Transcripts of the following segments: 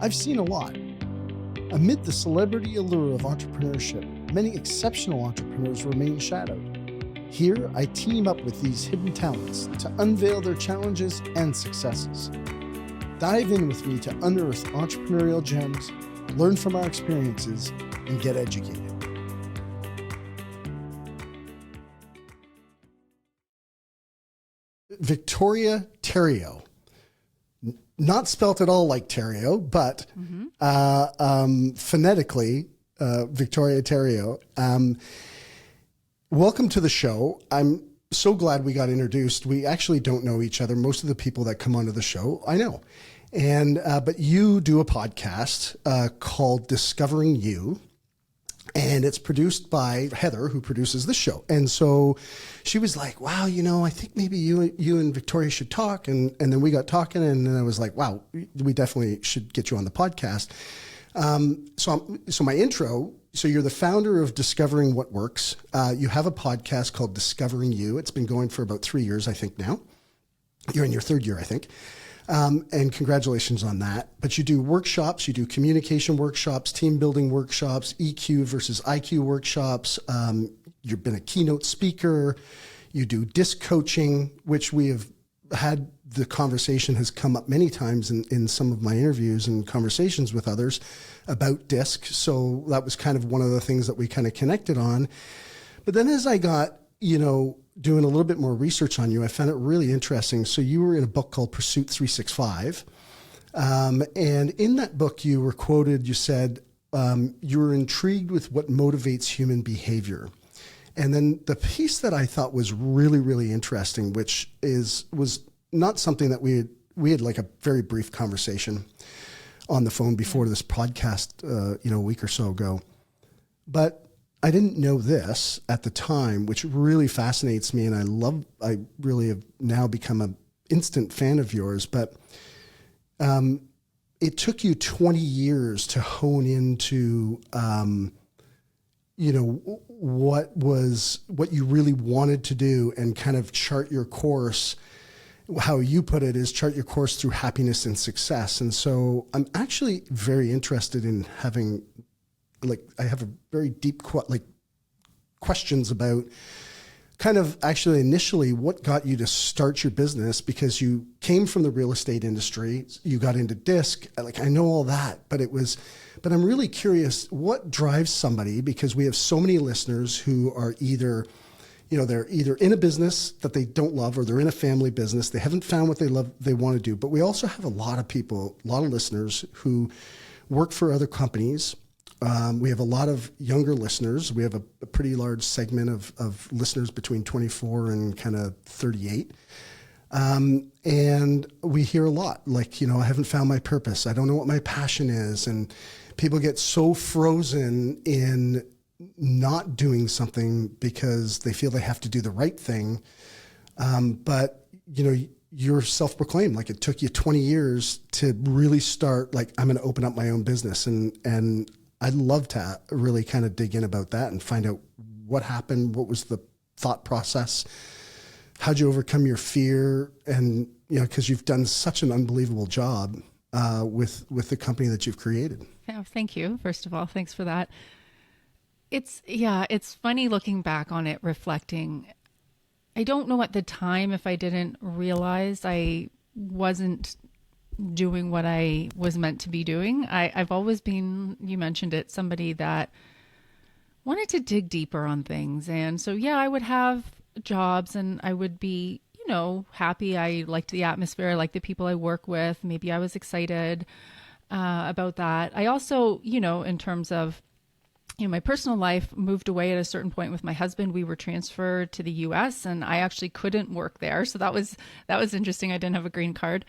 I've seen a lot. Amid the celebrity allure of entrepreneurship, many exceptional entrepreneurs remain shadowed. Here, I team up with these hidden talents to unveil their challenges and successes. Dive in with me to unearth entrepreneurial gems, learn from our experiences, and get educated. Victoria Theriault. Not spelt at all like Theriault, but phonetically, Victoria Theriault. Welcome to the show. I'm so glad we got introduced. We actually don't know each other. Most of the people that come onto the show, I know. And but you do a podcast called Discovering You. And it's produced by Heather, who produces this show. And so she was like, wow, I think maybe you and Victoria should talk. And then we got talking, and then I was like, wow, we definitely should get you on the podcast. So my intro, so you're the founder of Discovering What Works. You have a podcast called Discovering You. It's been going for about 3 years, I think now. You're in your third year, I think. And congratulations on that. But you do workshops, you do communication workshops, team building workshops, EQ versus IQ workshops. You've been a keynote speaker. You do DISC coaching, which we have had the conversation has come up many times in some of my interviews and conversations with others about DISC. So that was kind of one of the things that we kind of connected on. But then as I got, doing a little bit more research on you, I found it really interesting. So you were in a book called Pursuit 365. And in that book, you were quoted, you said, you were intrigued with what motivates human behavior. And then the piece that I thought was really, really interesting, which was not something that we had like a very brief conversation on the phone before this podcast, a week or so ago. But I didn't know this at the time, which really fascinates me. And I really have now become an instant fan of yours, but it took you 20 years to hone into, what you really wanted to do and kind of chart your course. How you put it is chart your course through happiness and success. And so I'm actually very interested in having, I have a very deep questions about kind of actually initially what got you to start your business, because you came from the real estate industry, you got into DISC, I know all that, but I'm really curious what drives somebody, because we have so many listeners who are either, they're either in a business that they don't love, or they're in a family business. They haven't found what they want to do. But we also have a lot of listeners who work for other companies. We have a lot of younger listeners. We have a pretty large segment of listeners between 24 and kind of 38. And we hear a lot I haven't found my purpose. I don't know what my passion is. And people get so frozen in not doing something because they feel they have to do the right thing. But you're self-proclaimed. It took you 20 years to really start, I'm going to open up my own business. And I'd love to really kind of dig in about that and find out what happened, what was the thought process, how'd you overcome your fear, and because you've done such an unbelievable job with the company that you've created. Yeah, thank you. First of all, thanks for that. It's funny looking back on it, reflecting. I don't know at the time if I didn't realize I wasn't doing what I was meant to be doing. I've always been, you mentioned it, somebody that wanted to dig deeper on things. And so, I would have jobs and I would be, happy. I liked the atmosphere. I liked the people I work with. Maybe I was excited about that. I also, in terms of, my personal life, moved away at a certain point with my husband. We were transferred to the US and I actually couldn't work there. So that was interesting. I didn't have a green card.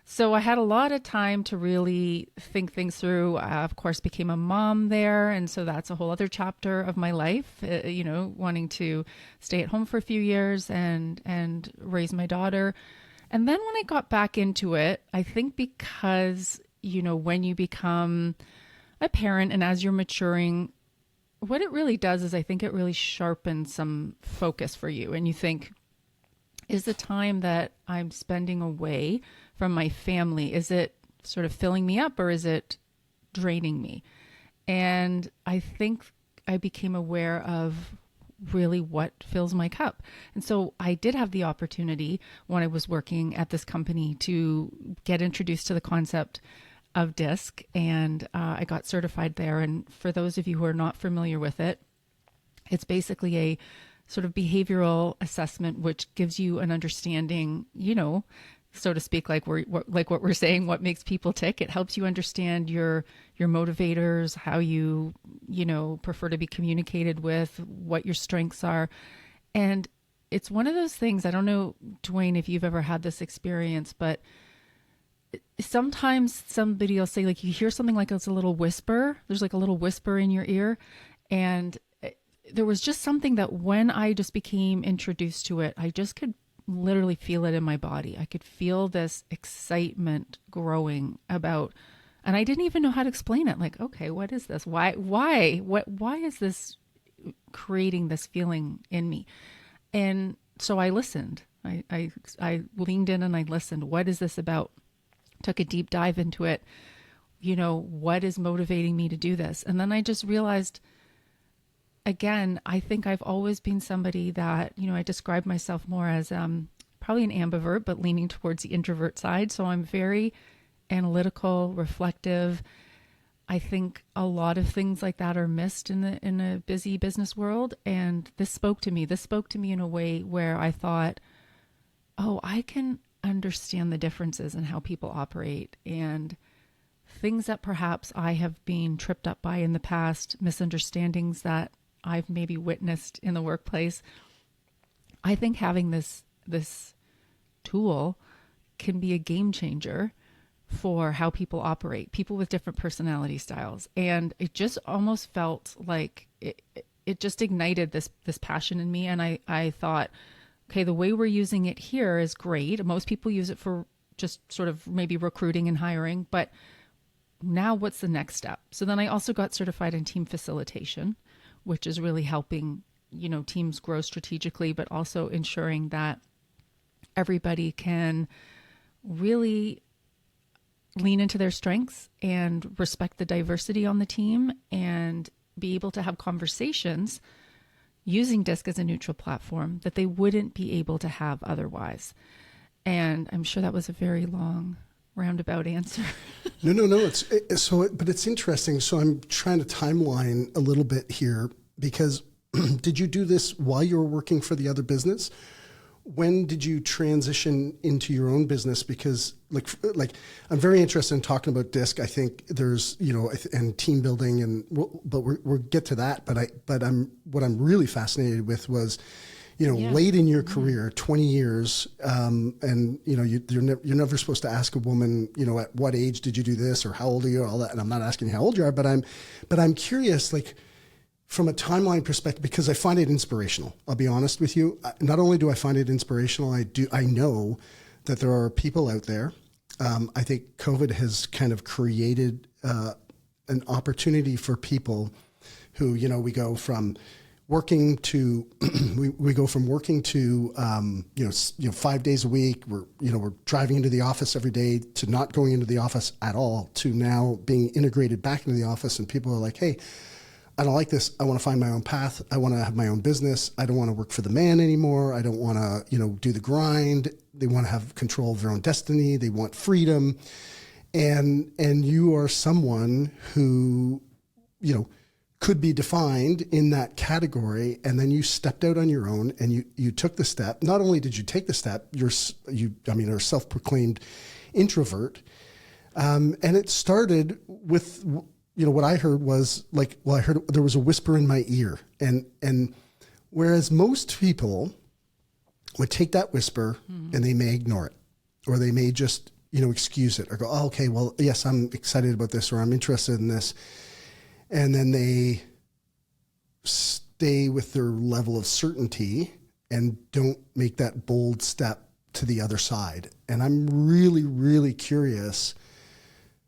So I had a lot of time to really think things through. I, of course, became a mom there. And so that's a whole other chapter of my life, wanting to stay at home for a few years and raise my daughter. And then when I got back into it, I think because, when you become a parent and as you're maturing, what it really does is I think it really sharpens some focus for you. And you think, is the time that I'm spending away from my family, is it sort of filling me up or is it draining me? And I think I became aware of really what fills my cup. And so I did have the opportunity when I was working at this company to get introduced to the concept of DISC, and I got certified there. And for those of you who are not familiar with it, it's basically a sort of behavioral assessment, which gives you an understanding, so to speak, like what we're saying, what makes people tick. It helps you understand your motivators, how you prefer to be communicated with, what your strengths are. And it's one of those things, I don't know, Dwayne, if you've ever had this experience, but sometimes somebody will say, like, you hear something like it's a little whisper. There's like a little whisper in your ear. And there was just something that when I just became introduced to it, I just could literally feel it in my body. I could feel this excitement growing about, and I didn't even know how to explain it. Like, okay, what is this? Why is this creating this feeling in me? And so I listened. I leaned in and I listened. What is this about? Took a deep dive into it. What is motivating me to do this? And then I just realized, again, I think I've always been somebody that, I describe myself more as probably an ambivert, but leaning towards the introvert side. So I'm very analytical, reflective. I think a lot of things like that are missed in a busy business world. And this spoke to me. This spoke to me in a way where I thought, oh, I can understand the differences in how people operate and things that perhaps I have been tripped up by in the past, misunderstandings that I've maybe witnessed in the workplace. I think having this tool can be a game changer for how people operate, people with different personality styles. And it just almost felt like it just ignited this passion in me. And I thought, okay, the way we're using it here is great. Most people use it for just sort of maybe recruiting and hiring, but now what's the next step? So then I also got certified in team facilitation, which is really helping, teams grow strategically, but also ensuring that everybody can really lean into their strengths and respect the diversity on the team and be able to have conversations using DISC as a neutral platform that they wouldn't be able to have otherwise. And I'm sure that was a very long roundabout answer. No. But it's interesting. So I'm trying to timeline a little bit here because did you do this while you were working for the other business? When did you transition into your own business? Because like I'm very interested in talking about DISC. I think there's, and team building but we'll get to that. But what I'm really fascinated with was, late in your career, 20 years, and you're never supposed to ask a woman, at what age did you do this or how old are you, all that. And I'm not asking you how old you are, but I'm curious, like from a timeline perspective, because I find it inspirational. I'll be honest with you. Not only do I find it inspirational, I know that there are people out there. I think COVID has kind of created an opportunity for people who, we go from working to we go from working to 5 days a week. We're driving into the office every day to not going into the office at all to now being integrated back into the office. And people are like, hey, I don't like this. I want to find my own path. I want to have my own business. I don't want to work for the man anymore. I don't want to do the grind. They want to have control of their own destiny. They want freedom. And you are someone who could be defined in that category, and then you stepped out on your own and you took the step. Not only did you take the step, you're a self-proclaimed introvert, and it started with what I heard was I heard there was a whisper in my ear, and whereas most people would take that whisper and they may ignore it, or they may just excuse it or go, oh, okay, well, yes, I'm excited about this, or I'm interested in this. And then they stay with their level of certainty and don't make that bold step to the other side. And I'm really, really curious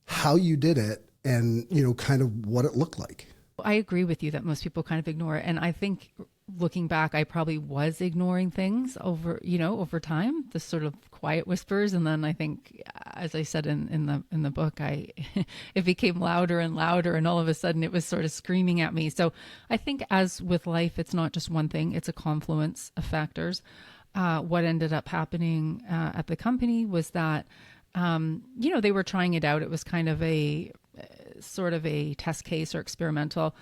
how you did it and, kind of what it looked like. I agree with you that most people kind of ignore it. And I think looking back, I probably was ignoring things over time, the sort of quiet whispers. And then I think, as I said in the book, it became louder and louder, and all of a sudden it was sort of screaming at me. So I think, as with life, it's not just one thing, it's a confluence of factors. What ended up happening at the company was that, they were trying it out. It was kind of a sort of a test case or experimental.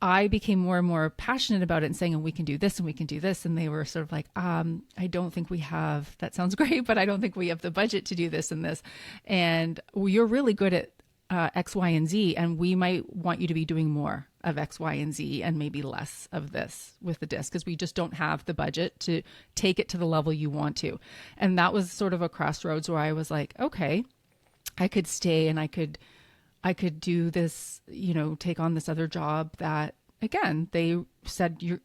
I became more and more passionate about it and saying, and we can do this and we can do this. And they were sort of like, I don't think we have, that sounds great, but I don't think we have the budget to do this and this. And you're really good at X, Y, and Z, and we might want you to be doing more of X, Y, and Z and maybe less of this with the disc, because we just don't have the budget to take it to the level you want to. And that was sort of a crossroads where I was like, okay, I could stay and I could do this, take on this other job that, again, they said,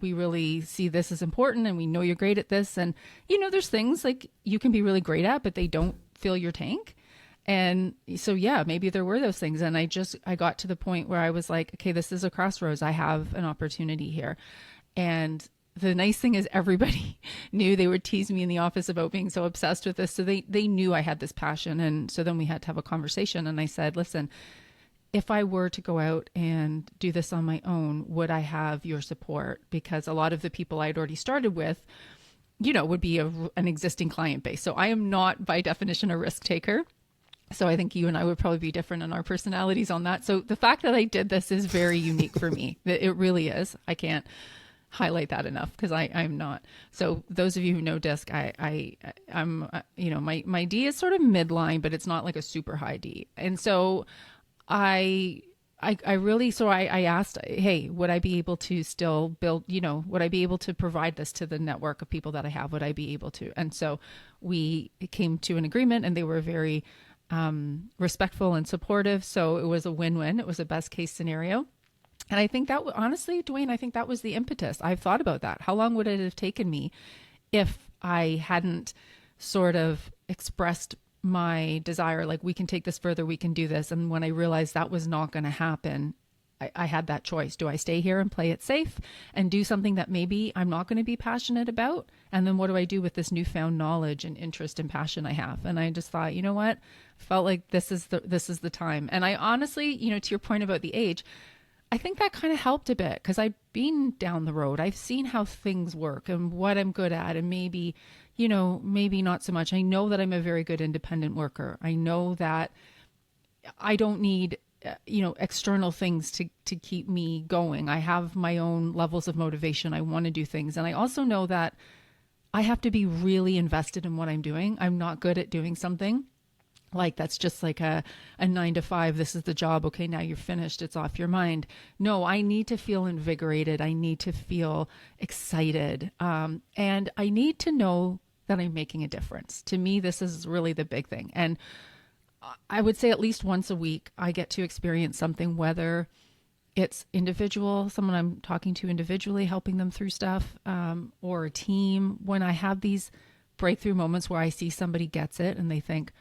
we really see this as important and we know you're great at this. And, there's things like you can be really great at, but they don't fill your tank. And so, yeah, maybe there were those things. And I got to the point where I was like, okay, this is a crossroads. I have an opportunity here. And the nice thing is everybody knew. They would tease me in the office about being so obsessed with this. So they knew I had this passion. And so then we had to have a conversation. And I said, listen, if I were to go out and do this on my own, would I have your support? Because a lot of the people I'd already started with, would be an existing client base. So I am not, by definition, a risk taker. So I think you and I would probably be different in our personalities on that. So the fact that I did this is very unique for me. It really is. I can't highlight that enough because I'm not. So those of you who know DISC, I'm my D is sort of midline, but it's not like a super high D. And so I asked, hey, would I be able to still build, would I be able to provide this to the network of people that I have? Would I be able to? And so we came to an agreement, and they were very respectful and supportive. So it was a win-win. It was a best case scenario. And I think that, honestly, Dwayne, I think that was the impetus. I've thought about that. How long would it have taken me if I hadn't sort of expressed my desire, like, we can take this further, we can do this. And when I realized that was not going to happen, I had that choice. Do I stay here and play it safe and do something that maybe I'm not going to be passionate about? And then what do I do with this newfound knowledge and interest and passion I have? And I just thought, you know what? Felt like this is the time. And I honestly, to your point about the age, I think that kind of helped a bit because I've been down the road. I've seen how things work and what I'm good at, and maybe not so much. I know that I'm a very good independent worker. I know that I don't need external things to keep me going. I have my own levels of motivation. I want to do things. And I also know that I have to be really invested in what I'm doing. I'm not good at doing something like that's just like a 9 to 5. This is the job. Okay, now you're finished. It's off your mind. No, I need to feel invigorated. I need to feel excited. And I need to know that I'm making a difference. To me, this is really the big thing. And I would say at least once a week, I get to experience something, whether it's individual, someone I'm talking to individually, helping them through stuff, or a team. When I have these breakthrough moments where I see somebody gets it and they think,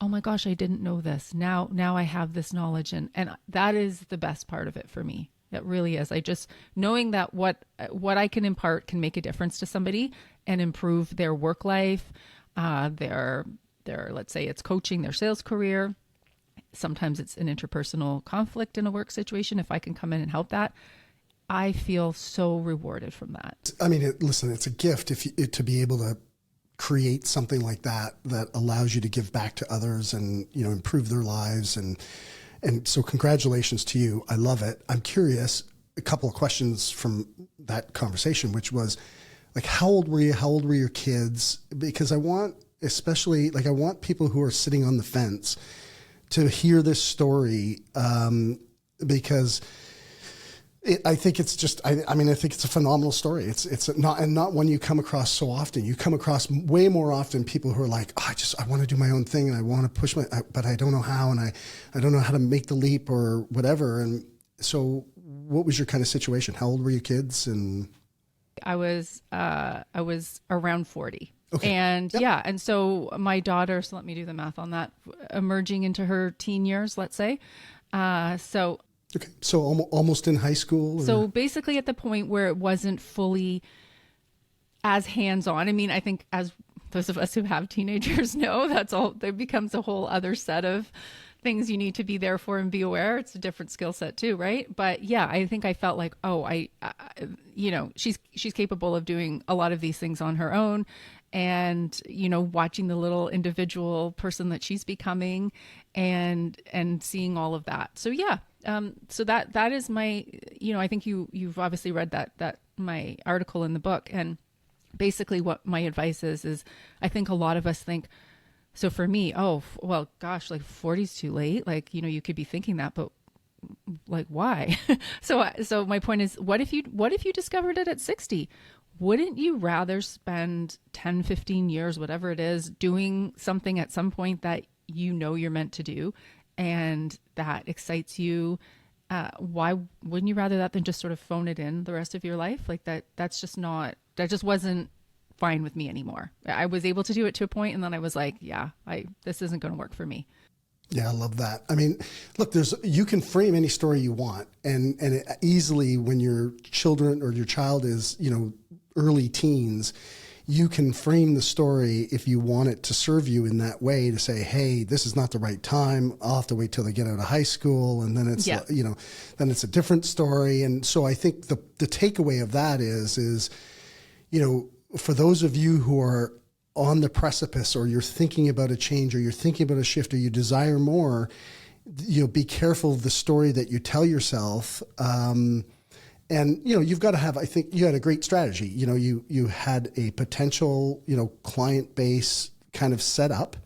oh my gosh, I didn't know this. Now I have this knowledge. And that is the best part of it for me. It really is. I just knowing that what I can impart can make a difference to somebody and improve their work life, their let's say it's coaching, their sales career. Sometimes it's an interpersonal conflict in a work situation. If I can come in and help that, I feel so rewarded from that. I mean, listen, it's a gift to be able to create something like that allows you to give back to others and, improve their lives. And so congratulations to you. I love it. I'm curious, a couple of questions from that conversation, which was like, how old were you? How old were your kids? Because I want people who are sitting on the fence to hear this story, because I think it's just, I think it's a phenomenal story. It's not one you come across so often. You come across way more often people who are like, I want to do my own thing and I want to push but I don't know how, and I don't know how to make the leap or whatever. And so what was your kind of situation? How old were your kids? And I was around 40. Okay. And yep. Yeah. And so my daughter, so let me do the math on that, emerging into her teen years, let's say. So Okay. So almost in high school? Or? So basically at the point where it wasn't fully as hands-on. I mean, I think as those of us who have teenagers know, that's all, there becomes a whole other set of things you need to be there for and be aware. It's a different skill set too, right? But yeah, I think I felt like, oh, you know, she's capable of doing a lot of these things on her own. And, you know, watching the little individual person that she's becoming and seeing all of that. So yeah, so that is my, you know, I think you've obviously read that my article in the book, and basically what my advice is I think a lot of us think, so for me, oh, well, gosh, like 40's too late. Like, you know, you could be thinking that, but like, why? So my point is, what if you discovered it at 60? Wouldn't you rather spend 10, 15 years, whatever it is, doing something at some point that you know you're meant to do and that excites you? Why wouldn't you rather that than just sort of phone it in the rest of your life? Like that just wasn't fine with me anymore. I was able to do it to a point, and then I was like, yeah, this isn't going to work for me. Yeah, I love that. I mean, look, you can frame any story you want, and easily when your children or your child is, you know, early teens, you can frame the story if you want it to serve you in that way, to say, hey, this is not the right time. I'll have to wait till they get out of high school. And then it's, you know, then it's a different story. And so I think the takeaway of that is, you know, for those of you who are on the precipice, or you're thinking about a change, or you're thinking about a shift, or you desire more, you know, be careful of the story that you tell yourself. And, you know, you've got to have, I think you had a great strategy. You know, you had a potential, you know, client base kind of set up,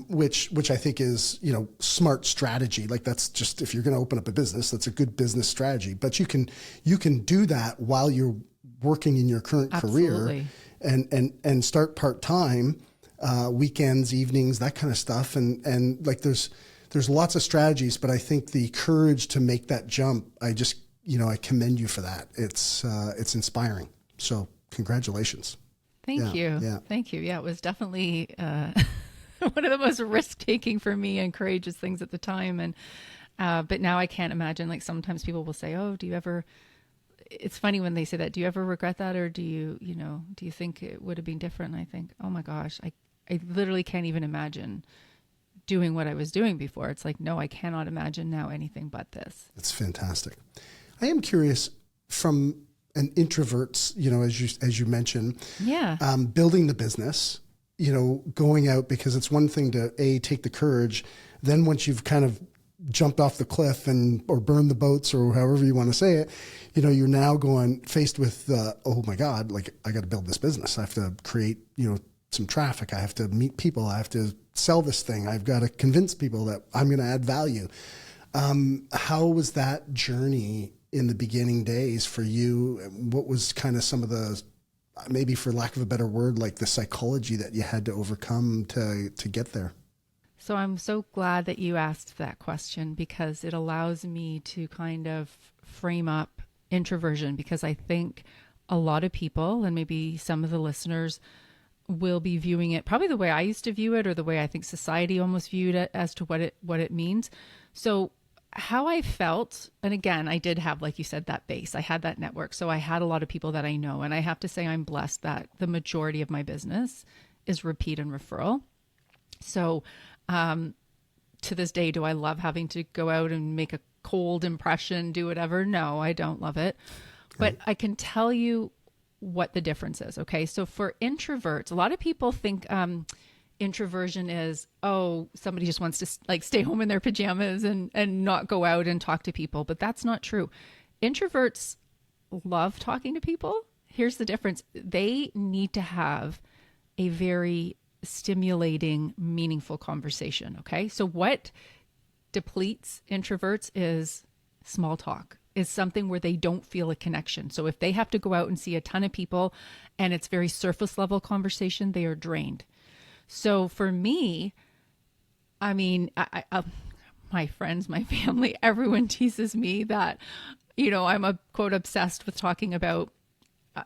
which I think is, you know, smart strategy. Like, that's just, if you're going to open up a business, that's a good business strategy. But you can do that while you're working in your current career, and start part-time, weekends, evenings, that kind of stuff. And like, there's lots of strategies, but I think the courage to make that jump, I commend you for that. It's inspiring. So congratulations. Thank you. Yeah. Thank you. Yeah, it was definitely one of the most risk-taking for me and courageous things at the time. And but now I can't imagine, like, sometimes people will say, oh, do you ever, it's funny when they say that, do you ever regret that? Or do you think it would have been different? And I think, oh my gosh, I literally can't even imagine doing what I was doing before. It's like, no, I cannot imagine now anything but this. That's fantastic. I am curious, from an introvert's, you know, as you mentioned, building the business, you know, going out, because it's one thing to take the courage. Then once you've kind of jumped off the cliff or burned the boats, or however you want to say it, you know, you're now faced with, oh my God, like, I got to build this business. I have to create, you know, some traffic. I have to meet people. I have to sell this thing. I've got to convince people that I'm going to add value. How was that journey in the beginning days for you? What was kind of some of the, maybe for lack of a better word, like the psychology that you had to overcome to get there? So I'm so glad that you asked that question, because it allows me to kind of frame up introversion, because I think a lot of people, and maybe some of the listeners, will be viewing it probably the way I used to view it, or the way I think society almost viewed it, as to what it means. So how I felt, and again, I did have, like you said, that base. I had that network. So I had a lot of people that I know. And I have to say, I'm blessed that the majority of my business is repeat and referral. So to this day, do I love having to go out and make a cold impression, do whatever? No, I don't love it. But I can tell you what the difference is. Okay. So for introverts, a lot of people think introversion is, oh, somebody just wants to like stay home in their pajamas and not go out and talk to people. But that's not true. Introverts love talking to people. Here's the difference. They need to have a very stimulating, meaningful conversation. Okay. So what depletes introverts is small talk, is something where they don't feel a connection. So if they have to go out and see a ton of people and it's very surface level conversation, they are drained. So for me, I mean, my friends, my family, everyone teases me that, you know, I'm a quote obsessed with talking about,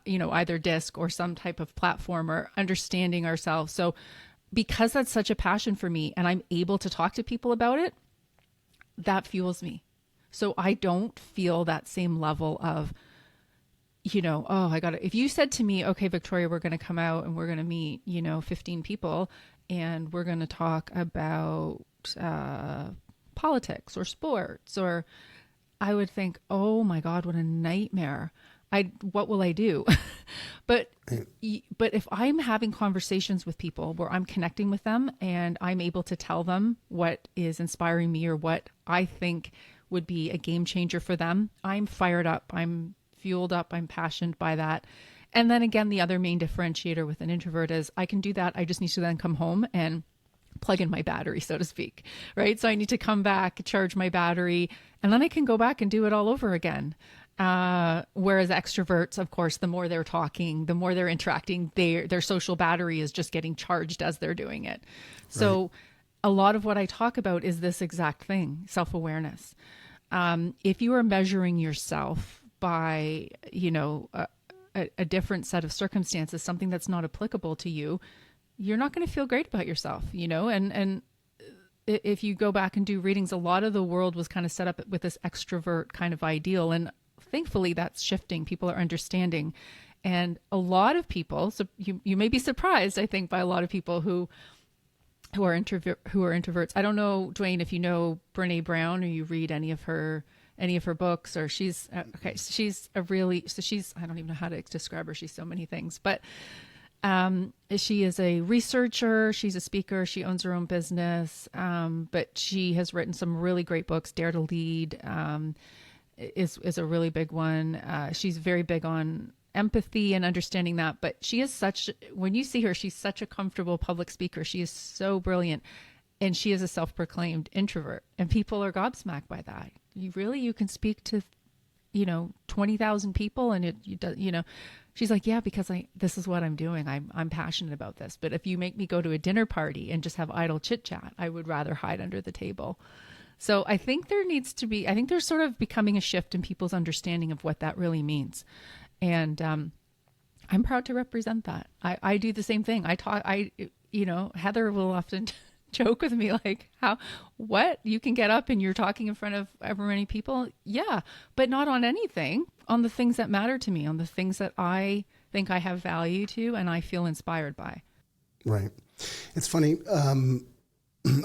you know, either disc or some type of platform or understanding ourselves. So because that's such a passion for me and I'm able to talk to people about it, that fuels me. So I don't feel that same level of, oh, I got to, if you said to me, okay, Victoria, we're going to come out and we're going to meet, 15 people and we're going to talk about politics or sports, or I would think, oh my God, what a nightmare. What will I do? but if I'm having conversations with people where I'm connecting with them and I'm able to tell them what is inspiring me or what I think would be a game changer for them, I'm fired up, I'm fueled up, I'm passionate by that. And then again, the other main differentiator with an introvert is I can do that. I just need to then come home and plug in my battery, so to speak, right? So I need to come back, charge my battery, and then I can go back and do it all over again. Whereas extroverts, of course, the more they're talking, the more they're interacting, their social battery is just getting charged as they're doing it. So right. A lot of what I talk about is this exact thing, self-awareness. If you are measuring yourself by, a different set of circumstances, something that's not applicable to you, you're not going to feel great about yourself, and if you go back and do readings, a lot of the world was kind of set up with this extrovert kind of ideal. And thankfully that's shifting. People are understanding. And a lot of people, so you may be surprised, I think, by a lot of people who are introverts. I don't know, Dwayne, if you know Brene Brown or you read any of her books, or she's I don't even know how to describe her. She's so many things, but she is a researcher, she's a speaker, she owns her own business, but she has written some really great books. Dare to Lead is a really big one. She's very big on empathy and understanding that, but she is when you see her, she's such a comfortable public speaker. She is so brilliant, and she is a self-proclaimed introvert, and people are gobsmacked by that. You can speak to 20,000 people and she's like, yeah, because this is what I'm doing. I'm passionate about this. But if you make me go to a dinner party and just have idle chit chat, I would rather hide under the table. So I think there's sort of becoming a shift in people's understanding of what that really means. And, I'm proud to represent that. I do the same thing. Heather will often joke with me like, what you can get up and you're talking in front of ever many people. Yeah, but not on anything, on the things that matter to me, on the things that I think I have value to and I feel inspired by. Right. It's funny.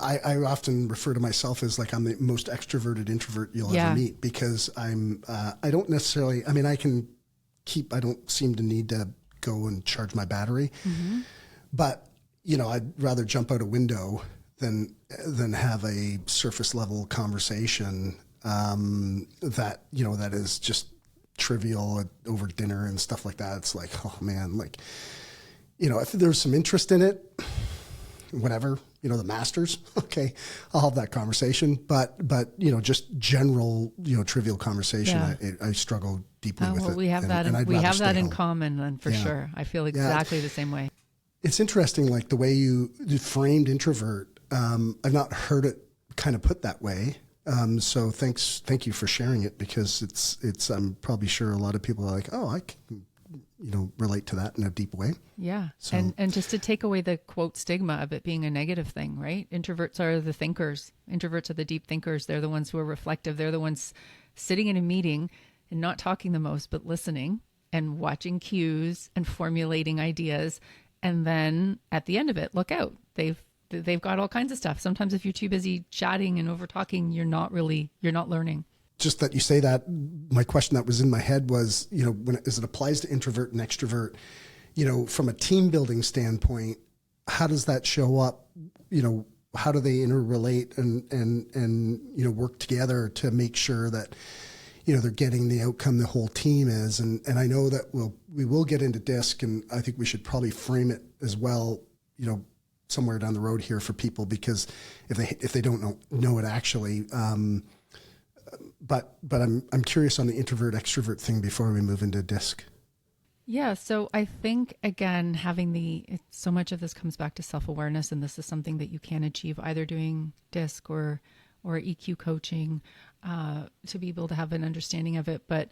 I often refer to myself as like I'm the most extroverted introvert you'll ever meet, because I don't necessarily, I don't seem to need to go and charge my battery, but I'd rather jump out a window than have a surface level conversation that is just trivial over dinner and stuff like that. It's like, oh man, if there's some interest in it, whatever, the masters, okay, I'll have that conversation. But just general, trivial conversation, I struggle deeply with it. We have that in common then, for sure. I feel exactly the same way. It's interesting, like the way you framed introvert. I've not heard it kind of put that way. So thank you for sharing it, because it's I'm probably sure a lot of people are like, oh, I can, relate to that in a deep way. Yeah. So, and just to take away the quote stigma of it being a negative thing, right? Introverts are the thinkers. Introverts are the deep thinkers. They're the ones who are reflective. They're the ones sitting in a meeting and not talking the most, but listening and watching cues and formulating ideas. And then at the end of it, look out. They've got all kinds of stuff. Sometimes if you're too busy chatting and over talking, you're not learning. Just that you say that, my question that was in my head was, as it applies to introvert and extrovert, from a team building standpoint, how does that show up? How do they interrelate and work together to make sure that, they're getting the outcome the whole team is. And I know that we will get into DISC, and I think we should probably frame it as well, somewhere down the road here for people, because if they don't know it actually, but I'm curious on the introvert extrovert thing before we move into DISC. Yeah. So I think, again, so much of this comes back to self-awareness, and this is something that you can achieve either doing DISC or EQ coaching, to be able to have an understanding of it. But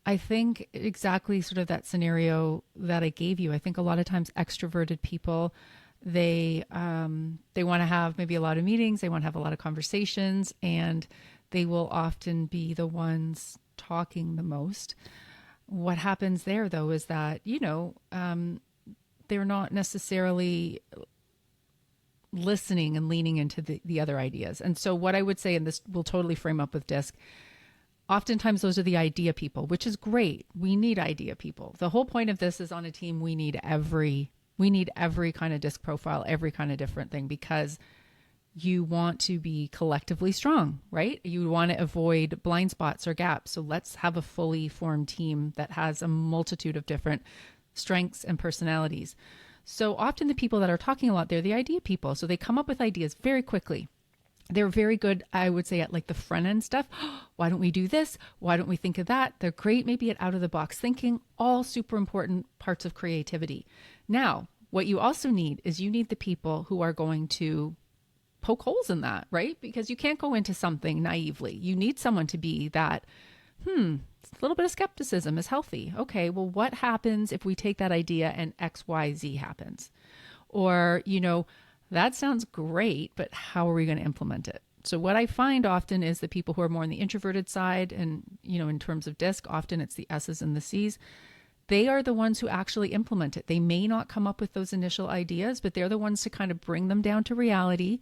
I think exactly sort of that scenario that I gave you, I think a lot of times extroverted people, they want to have maybe a lot of meetings, they want to have a lot of conversations, and they will often be the ones talking the most. What happens there, though, is that, they're not necessarily listening and leaning into the other ideas. And so what I would say, and this will totally frame up with DISC, oftentimes those are the idea people, which is great. We need idea people. The whole point of this is, on a team, we need every kind of DISC profile, every kind of different thing, because you want to be collectively strong, right? You want to avoid blind spots or gaps. So let's have a fully formed team that has a multitude of different strengths and personalities. So often the people that are talking a lot, they're the idea people. So they come up with ideas very quickly. They're very good, I would say, at like the front end stuff. Why don't we do this? Why don't we think of that? They're great maybe at out of the box thinking, all super important parts of creativity. Now, what you also need is, you need the people who are going to poke holes in that, right? Because you can't go into something naively. You need someone to be that, a little bit of skepticism is healthy. Okay, well, what happens if we take that idea and X, Y, Z happens? Or, that sounds great, but how are we going to implement it? So what I find often is the people who are more on the introverted side, and, in terms of DISC, often it's the S's and the C's. They are the ones who actually implement it. They may not come up with those initial ideas, but they're the ones to kind of bring them down to reality,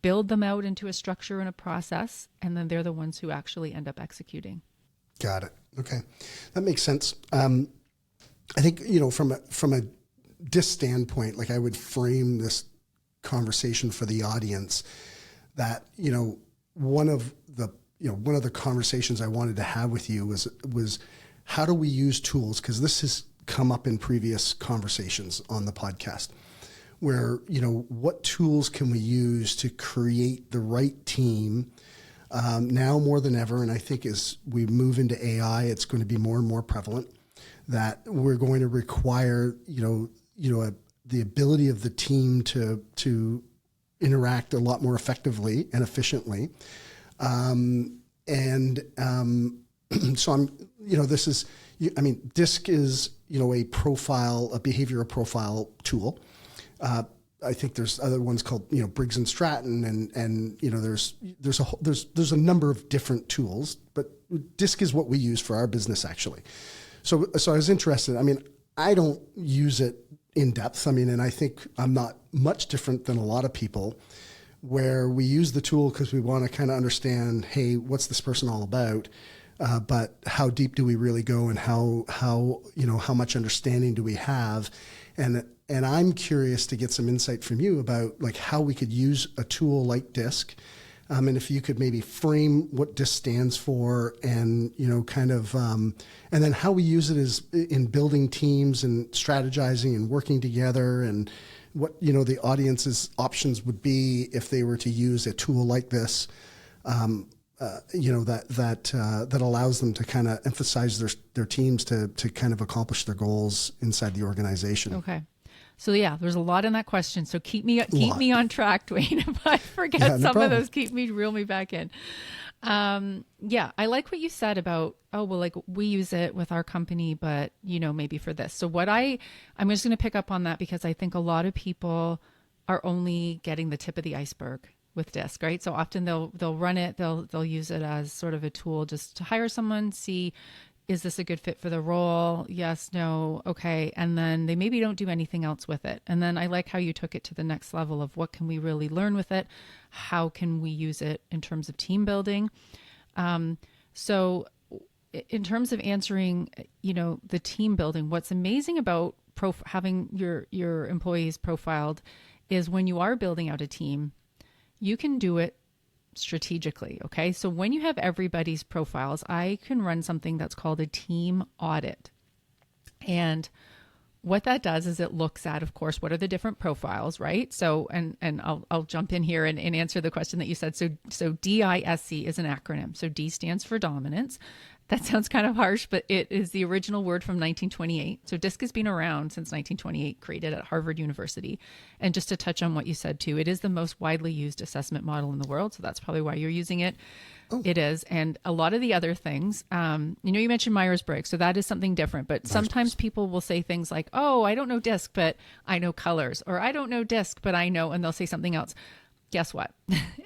build them out into a structure and a process, and then they're the ones who actually end up executing. Got it. Okay. That makes sense. I think, from a DISC standpoint, like, I would frame this conversation for the audience that, one of the conversations I wanted to have with you was how do we use tools? Because this has come up in previous conversations on the podcast, where, what tools can we use to create the right team now more than ever? And I think as we move into AI, it's going to be more and more prevalent that we're going to require, the ability of the team to interact a lot more effectively and efficiently. So this is, DISC is, a behavioral profile tool. I think there's other ones called, Briggs and Stratton, and there's a number of different tools, but DISC is what we use for our business, actually. So I was interested. I don't use it in depth. And I think I'm not much different than a lot of people, where we use the tool because we want to kind of understand, hey, what's this person all about? But how deep do we really go, and how much understanding do we have? And I'm curious to get some insight from you about, like, how we could use a tool like DISC. And if you could maybe frame what DISC stands for, and, and then how we use it is in building teams and strategizing and working together, and what, the audience's options would be if they were to use a tool like this, that allows them to kind of emphasize their teams to kind of accomplish their goals inside the organization. Okay. So yeah, there's a lot in that question. So keep me on track, Dwayne. If I forget some of those, reel me back in. I like what you said about, we use it with our company, but maybe for this. So I'm just going to pick up on that, because I think a lot of people are only getting the tip of the iceberg with DISC, right? So often they'll run it, they'll use it as sort of a tool just to hire someone, see, is this a good fit for the role? Yes, no, okay. And then they maybe don't do anything else with it. And then I like how you took it to the next level of, what can we really learn with it? How can we use it in terms of team building? So in terms of answering, the team building, what's amazing about having your employees profiled is, when you are building out a team, you can do it strategically. Okay. So when you have everybody's profiles, I can run something that's called a team audit. And what that does is, it looks at, of course, what are the different profiles, right? So, and I'll jump in here and answer the question that you said. So DISC is an acronym. So D stands for dominance. That sounds kind of harsh, but it is the original word from 1928. So DISC has been around since 1928, created at Harvard University. And just to touch on what you said too, it is the most widely used assessment model in the world. So that's probably why you're using it. Oh. It is. And a lot of the other things, you mentioned Myers-Briggs. So that is something different. But sometimes people will say things like, oh, I don't know DISC, but I know colors. Or I don't know DISC, but I know, and they'll say something else. Guess what?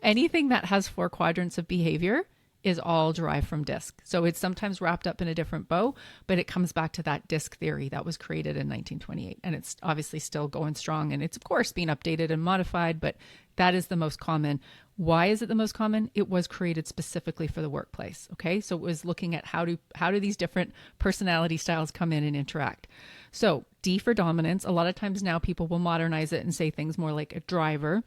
Anything that has 4 quadrants of behavior is all derived from DISC. So it's sometimes wrapped up in a different bow, but it comes back to that DISC theory that was created in 1928. And it's obviously still going strong. And it's, of course, being updated and modified, but that is the most common. Why is it the most common? It was created specifically for the workplace. Okay. So it was looking at how do these different personality styles come in and interact. So D for dominance. A lot of times now people will modernize it and say things more like a driver.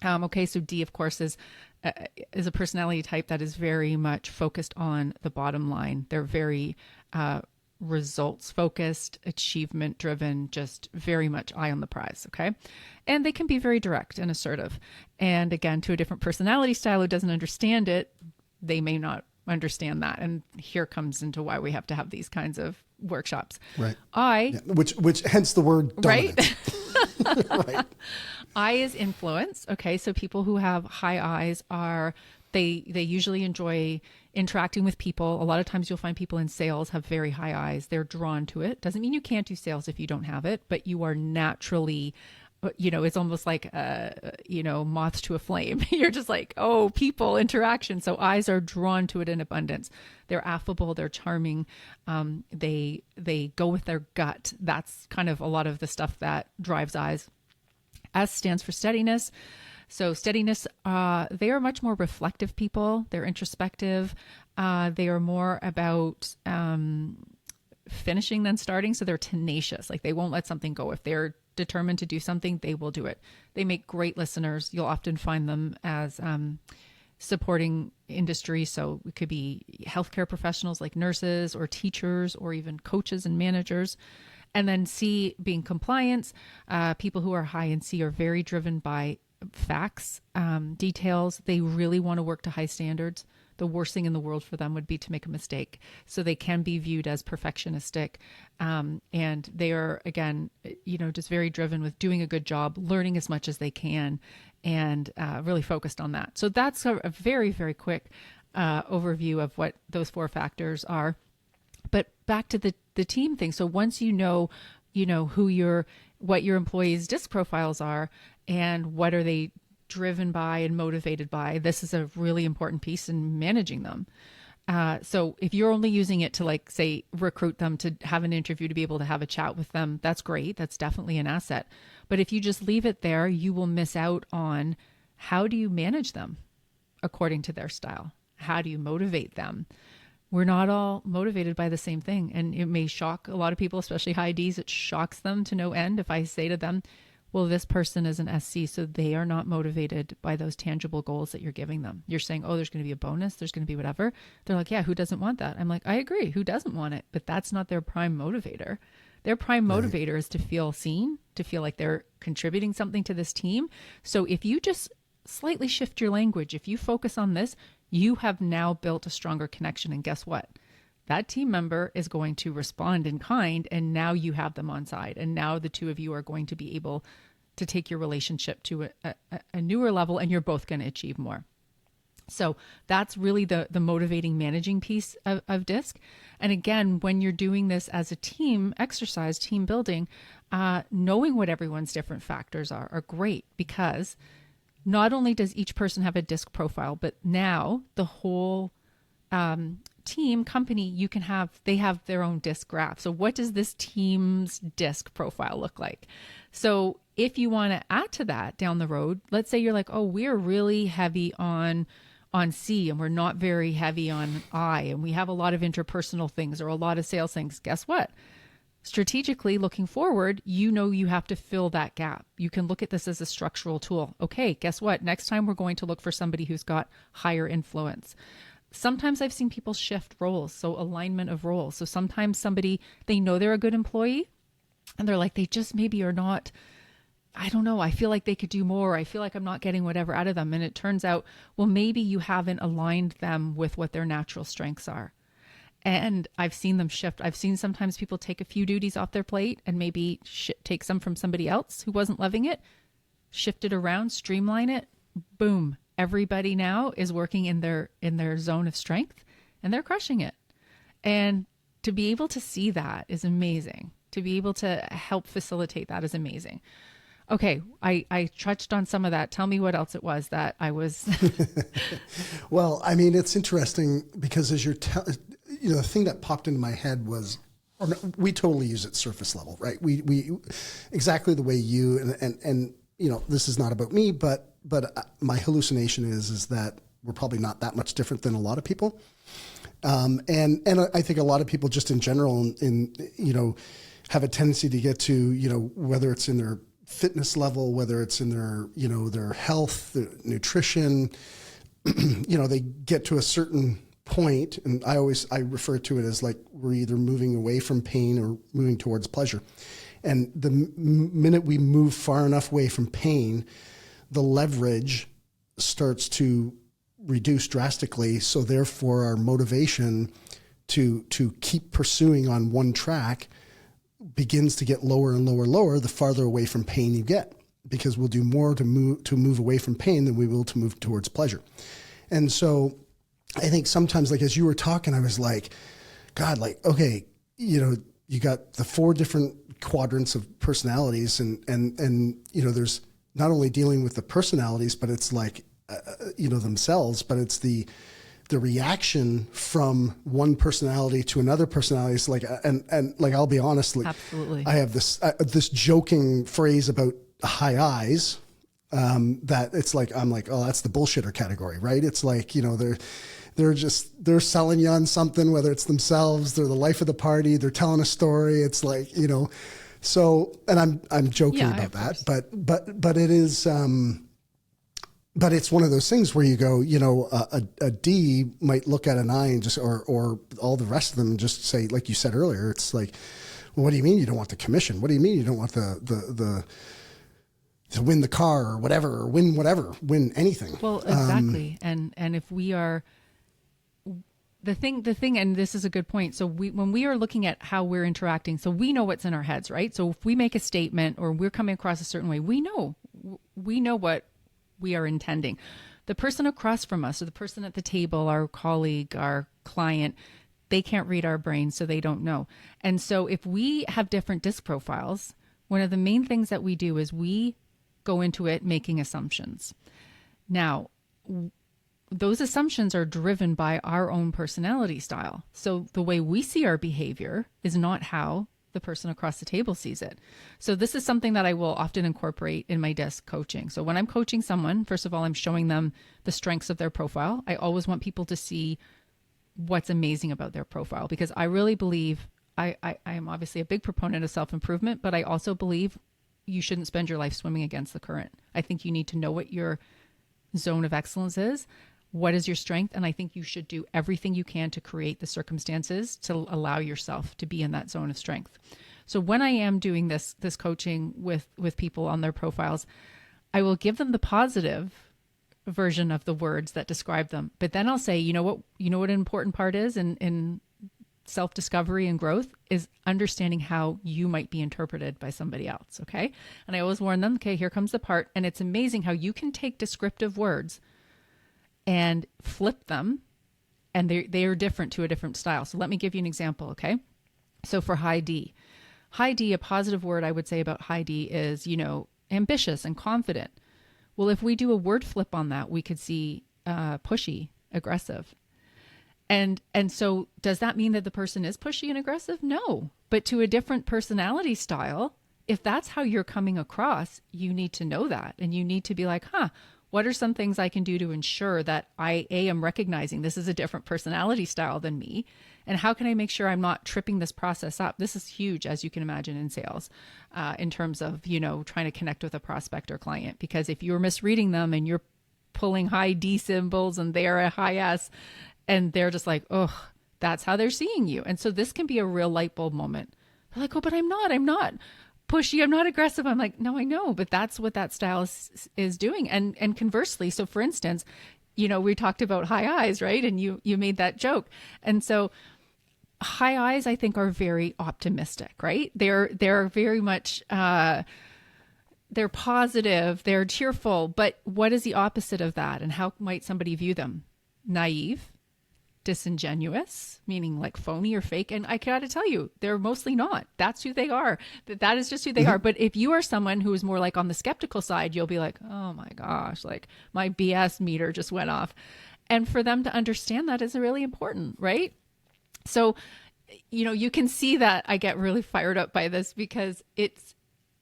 Okay, so D, of course, is a personality type that is very much focused on the bottom line. They're very results focused, achievement driven, just very much eye on the prize. Okay, and they can be very direct and assertive. And again, to a different personality style who doesn't understand it, they may not understand that. And here comes into why we have to have these kinds of workshops. Right. Which hence the word dominance. Right. Right. I is influence. Okay. So people who have high I's they usually enjoy interacting with people. A lot of times you'll find people in sales have very high I's. They're drawn to it. Doesn't mean you can't do sales if you don't have it, but you are naturally, it's almost like, moth to a flame. You're just like, oh, people interaction. So I's are drawn to it in abundance. They're affable. They're charming. They go with their gut. That's kind of a lot of the stuff that drives I's. S stands for steadiness. So steadiness, they are much more reflective people. They're introspective. They are more about finishing than starting. So they're tenacious. Like they won't let something go. If they're determined to do something, they will do it. They make great listeners. You'll often find them as supporting industry. So it could be healthcare professionals like nurses or teachers or even coaches and managers. And then C being compliance. People who are high in C are very driven by facts, details. They really want to work to high standards. The worst thing in the world for them would be to make a mistake. So they can be viewed as perfectionistic. And they are, again, just very driven with doing a good job, learning as much as they can, and really focused on that. So that's a very, very quick overview of what those four factors are. But back to the team thing. So once you know what your employees' DISC profiles are and what are they driven by and motivated by, this is a really important piece in managing them. So if you're only using it to say recruit them to have an interview to be able to have a chat with them, that's great. That's definitely an asset. But if you just leave it there, you will miss out on how do you manage them according to their style? How do you motivate them? We're not all motivated by the same thing. And it may shock a lot of people, especially high Ds. It shocks them to no end if I say to them, well, this person is an SC, so they are not motivated by those tangible goals that you're giving them. You're saying, oh, there's going to be a bonus, there's going to be whatever. They're like, yeah, who doesn't want that? I'm like, I agree. Who doesn't want it? But that's not their prime motivator. Their prime motivator is to feel seen, to feel like they're contributing something to this team. So if you just slightly shift your language, if you focus on this, you have now built a stronger connection. And guess what? That team member is going to respond in kind, and now you have them on side. And now the two of you are going to be able to take your relationship to a newer level, and you're both going to achieve more. So that's really the motivating managing piece of DISC. And again, when you're doing this as a team exercise, team building, knowing what everyone's different factors are great, because not only does each person have a DISC profile, but now the whole team company, they have their own DISC graph. So what does this team's DISC profile look like? So if you want to add to that down the road, let's say you're like, oh, we're really heavy on C and we're not very heavy on I, and we have a lot of interpersonal things or a lot of sales things. Guess what? Strategically looking forward, you have to fill that gap. You can look at this as a structural tool. Okay, guess what? Next time we're going to look for somebody who's got higher influence. Sometimes I've seen people shift roles, so alignment of roles. So sometimes they know they're a good employee and they're like, they just maybe are not, I don't know, I feel like they could do more. I feel like I'm not getting whatever out of them. And it turns out, well, maybe you haven't aligned them with what their natural strengths are. And I've seen them shift. I've seen sometimes people take a few duties off their plate and maybe take some from somebody else who wasn't loving it, shift it around, streamline it, boom. Everybody now is working in their zone of strength and they're crushing it. And to be able to see that is amazing. To be able to help facilitate that is amazing. Okay, I touched on some of that. Tell me what else it was that I was. Well, I mean, it's interesting because as the thing that popped into my head was, or no, we totally use it surface level, right? We exactly the way you and this is not about me, but my hallucination is that we're probably not that much different than a lot of people, and I think a lot of people just in general have a tendency to get to whether it's in their fitness level, whether it's in their their health, their nutrition, they get to a certain point, and I refer to it as like we're either moving away from pain or moving towards pleasure. And the minute we move far enough away from pain, the leverage starts to reduce drastically. So therefore our motivation to keep pursuing on one track begins to get lower and lower and lower the farther away from pain you get, because we'll do more to move away from pain than we will to move towards pleasure. And so I think sometimes, like as you were talking, I was like, God, like, okay, you got the 4 different quadrants of personalities, and there's not only dealing with the personalities, but it's like themselves, but it's the reaction from one personality to another personality. Is like, and like, I'll be honest, like, Absolutely. I have this joking phrase about high eyes, that it's like, I'm like, oh, that's the bullshitter category, right? It's like, they're selling you on something, whether it's themselves, they're the life of the party, they're telling a story. It's like, so, and I'm joking about that, but it is, but it's one of those things where you go, a D might look at an I and just, or all the rest of them and just say, like you said earlier, it's like, well, what do you mean you don't want the commission? What do you mean you don't want the to win the car or whatever, or win anything? Well, exactly. And if we are, the thing, and this is a good point. So when we are looking at how we're interacting, so we know what's in our heads, right? So if we make a statement or we're coming across a certain way, we know what we are intending. The person across from us, or the person at the table, our colleague, our client, they can't read our brains, so they don't know. And so if we have different disc profiles, one of the main things that we do is we go into it making assumptions. Now, those assumptions are driven by our own personality style. So the way we see our behavior is not how the person across the table sees it. So this is something that I will often incorporate in my desk coaching. So when I'm coaching someone, first of all, I'm showing them the strengths of their profile. I always want people to see what's amazing about their profile, because I really believe, I am obviously a big proponent of self-improvement, but I also believe you shouldn't spend your life swimming against the current. I think you need to know what your zone of excellence is, what is your strength, and I think you should do everything you can to create the circumstances to allow yourself to be in that zone of strength. So when I am doing this coaching with people on their profiles, I will give them the positive version of the words that describe them. But then I'll say, you know what an important part is in self-discovery and growth is understanding how you might be interpreted by somebody else. Okay. And I always warn them, okay, here comes the part. And it's amazing how you can take descriptive words and flip them, and they are different to a different style. So let me give you an example. Okay. So for high D, a positive word I would say about high D is, ambitious and confident. Well, if we do a word flip on that, we could see pushy, aggressive. And so does that mean that the person is pushy and aggressive? No, but to a different personality style, if that's how you're coming across, you need to know that. And you need to be like, what are some things I can do to ensure that I am recognizing this is a different personality style than me? And how can I make sure I'm not tripping this process up? This is huge, as you can imagine, in sales, in terms of, trying to connect with a prospect or client. Because if you're misreading them and you're pulling high D symbols and they're a high S, and they're just like, oh, that's how they're seeing you. And so this can be a real light bulb moment. They're like, oh, but I'm not pushy, I'm not aggressive. I'm like, no, I know, but that's what that style is doing. And conversely, so for instance, we talked about high eyes, right? And you made that joke. And so high eyes, I think, are very optimistic, right? They're very much, they're positive, they're cheerful, but what is the opposite of that? And how might somebody view them? Naive, disingenuous, meaning like phony or fake. And I gotta tell you, they're mostly not. That's who they are. That is just who they are. But if you are someone who is more like on the skeptical side, you'll be like, oh my gosh, like my BS meter just went off. And for them to understand that is really important, right? So, you can see that I get really fired up by this because it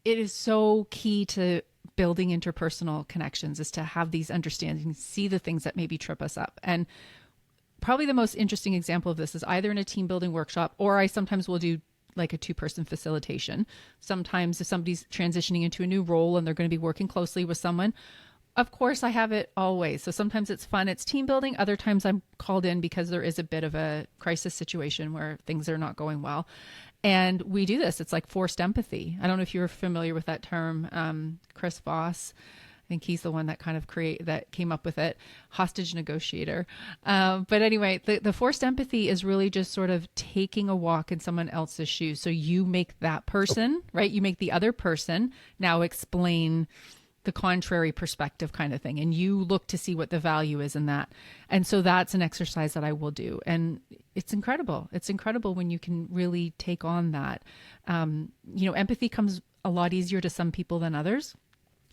is so key to building interpersonal connections, is to have these understandings, see the things that maybe trip us up. And probably the most interesting example of this is either in a team building workshop, or I sometimes will do like a 2-person facilitation. Sometimes if somebody's transitioning into a new role and they're going to be working closely with someone, of course I have it always. So sometimes it's fun, it's team building. Other times I'm called in because there is a bit of a crisis situation where things are not going well. And we do this. It's like forced empathy. I don't know if you're familiar with that term. Chris Voss, I think he's the one that kind of came up with it, hostage negotiator. But anyway, the forced empathy is really just sort of taking a walk in someone else's shoes. So you make that person, right? You make the other person now explain the contrary perspective kind of thing. And you look to see what the value is in that. And so that's an exercise that I will do. And it's incredible. It's incredible when you can really take on that. Empathy comes a lot easier to some people than others.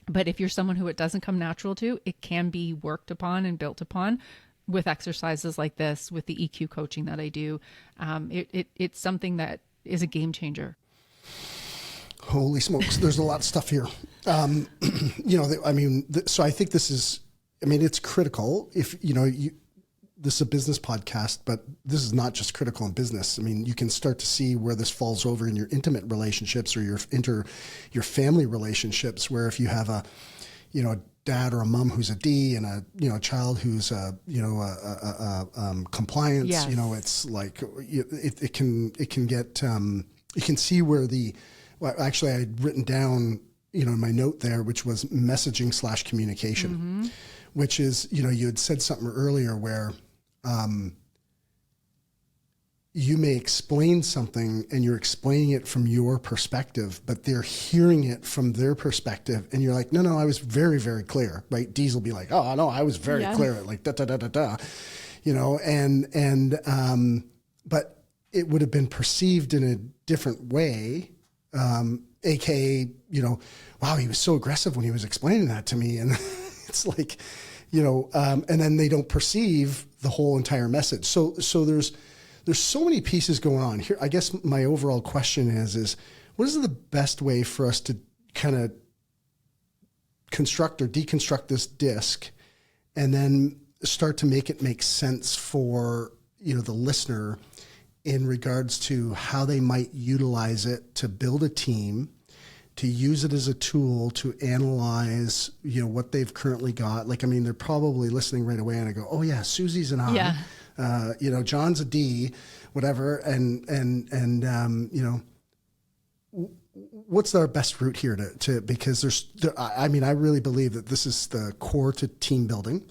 But if you're someone who it doesn't come natural to, it can be worked upon and built upon with exercises like this, with the EQ coaching that I do. It's something that is a game changer. Holy smokes, there's a lot of stuff here. So I think this is, it's critical if, this is a business podcast, but this is not just critical in business. You can start to see where this falls over in your intimate relationships or your family relationships, where if you have a dad or a mom who's a D and a child who's compliance, yes. It's like it can get you can see where actually I had written down in my note there, which was messaging / communication, which is you had said something earlier where you may explain something and you're explaining it from your perspective, but they're hearing it from their perspective. And you're like, no, I was very, very clear, right? Deez will be like, oh, no, I was very clear. Like, but it would have been perceived in a different way. AKA, wow, he was so aggressive when he was explaining that to me. And it's like, and then they don't perceive the whole entire message. So there's so many pieces going on here. I guess my overall question is what is the best way for us to kind of construct or deconstruct this disc and then start to make it make sense for, the listener in regards to how they might utilize it to build a team, to use it as a tool to analyze, what they've currently got. Like, they're probably listening right away and I go, oh yeah, Susie's an I, John's a D, whatever. And what's our best route here because I really believe that this is the core to team building.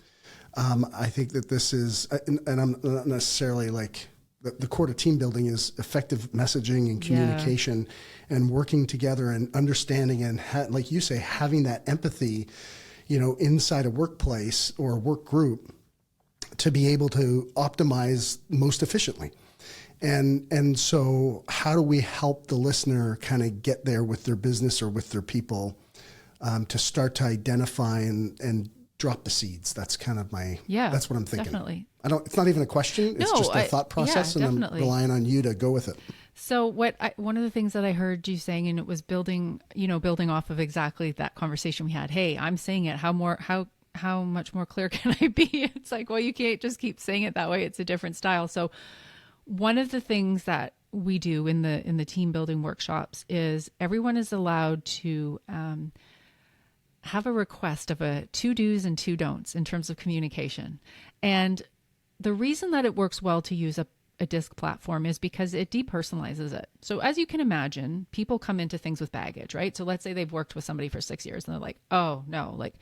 I think that this is, and I'm not necessarily like, the core to team building is effective messaging and communication and working together and understanding and like you say, having that empathy, inside a workplace or a work group to be able to optimize most efficiently. And so how do we help the listener kind of get there with their business or with their people to start to identify and drop the seeds? That's kind of that's what I'm thinking. Definitely. It's not even a question. It's just a thought process, and definitely. I'm relying on you to go with it. So one of the things that I heard you saying, and it was building off of exactly that conversation we had. Hey, I'm saying it. How much more clear can I be? It's like, well, you can't just keep saying it that way. It's a different style. So one of the things that we do in the team building workshops is everyone is allowed to have a request of a 2 do's and 2 don'ts in terms of communication. And the reason that it works well to use a disc platform is because it depersonalizes it. So as you can imagine, people come into things with baggage, right? So let's say they've worked with somebody for 6 years and they're like, oh no, like,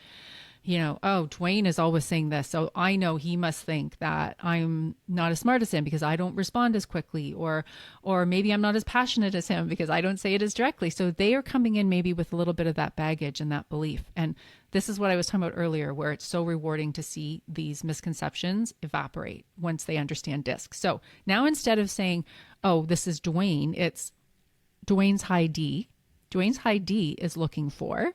oh, Dwayne is always saying this. So I know he must think that I'm not as smart as him because I don't respond as quickly, or maybe I'm not as passionate as him because I don't say it as directly. So they are coming in maybe with a little bit of that baggage and that belief. And this is what I was talking about earlier, where it's so rewarding to see these misconceptions evaporate once they understand DISC. So now instead of saying, oh, this is Dwayne, it's Dwayne's high D. Dwayne's high D is looking for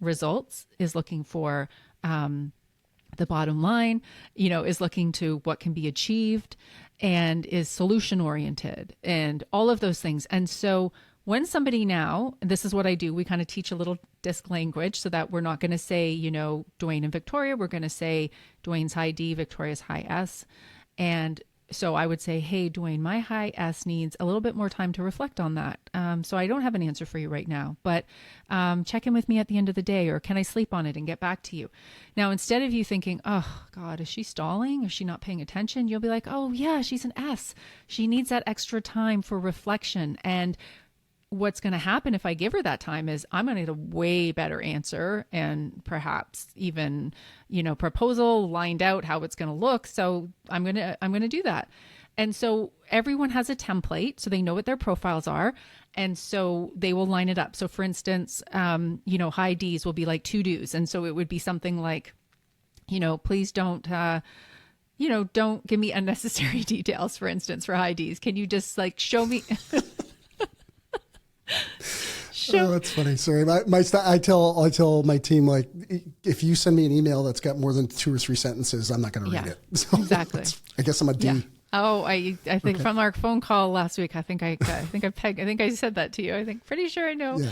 results, is looking for the bottom line, is looking to what can be achieved, and is solution oriented and all of those things. And so when somebody now, and this is what I do, we kind of teach a little DISC language so that we're not going to say, Dwayne and Victoria, we're going to say Dwayne's high D, Victoria's high S. And so I would say, hey, Dwayne, my high S needs a little bit more time to reflect on that. So I don't have an answer for you right now, but check in with me at the end of the day, or can I sleep on it and get back to you? Now, instead of you thinking, oh God, is she stalling? Is she not paying attention? You'll be like, oh yeah, she's an S. She needs that extra time for reflection. And what's going to happen if I give her that time is I'm going to get a way better answer, and perhaps even, proposal lined out how it's going to look. So I'm going to do that. And so everyone has a template, so they know what their profiles are. And so they will line it up. So for instance, high Ds will be like to do's. And so it would be something like, please don't give me unnecessary details, for instance, for high Ds. Can you just show me? Oh, that's funny. Sorry, I tell my team, if you send me an email that's got more than 2 or 3 sentences, I'm not going to read it. So exactly. I guess I'm a D. Yeah. Oh, I think from our phone call last week, I think I said that to you. Pretty sure I know. Yeah.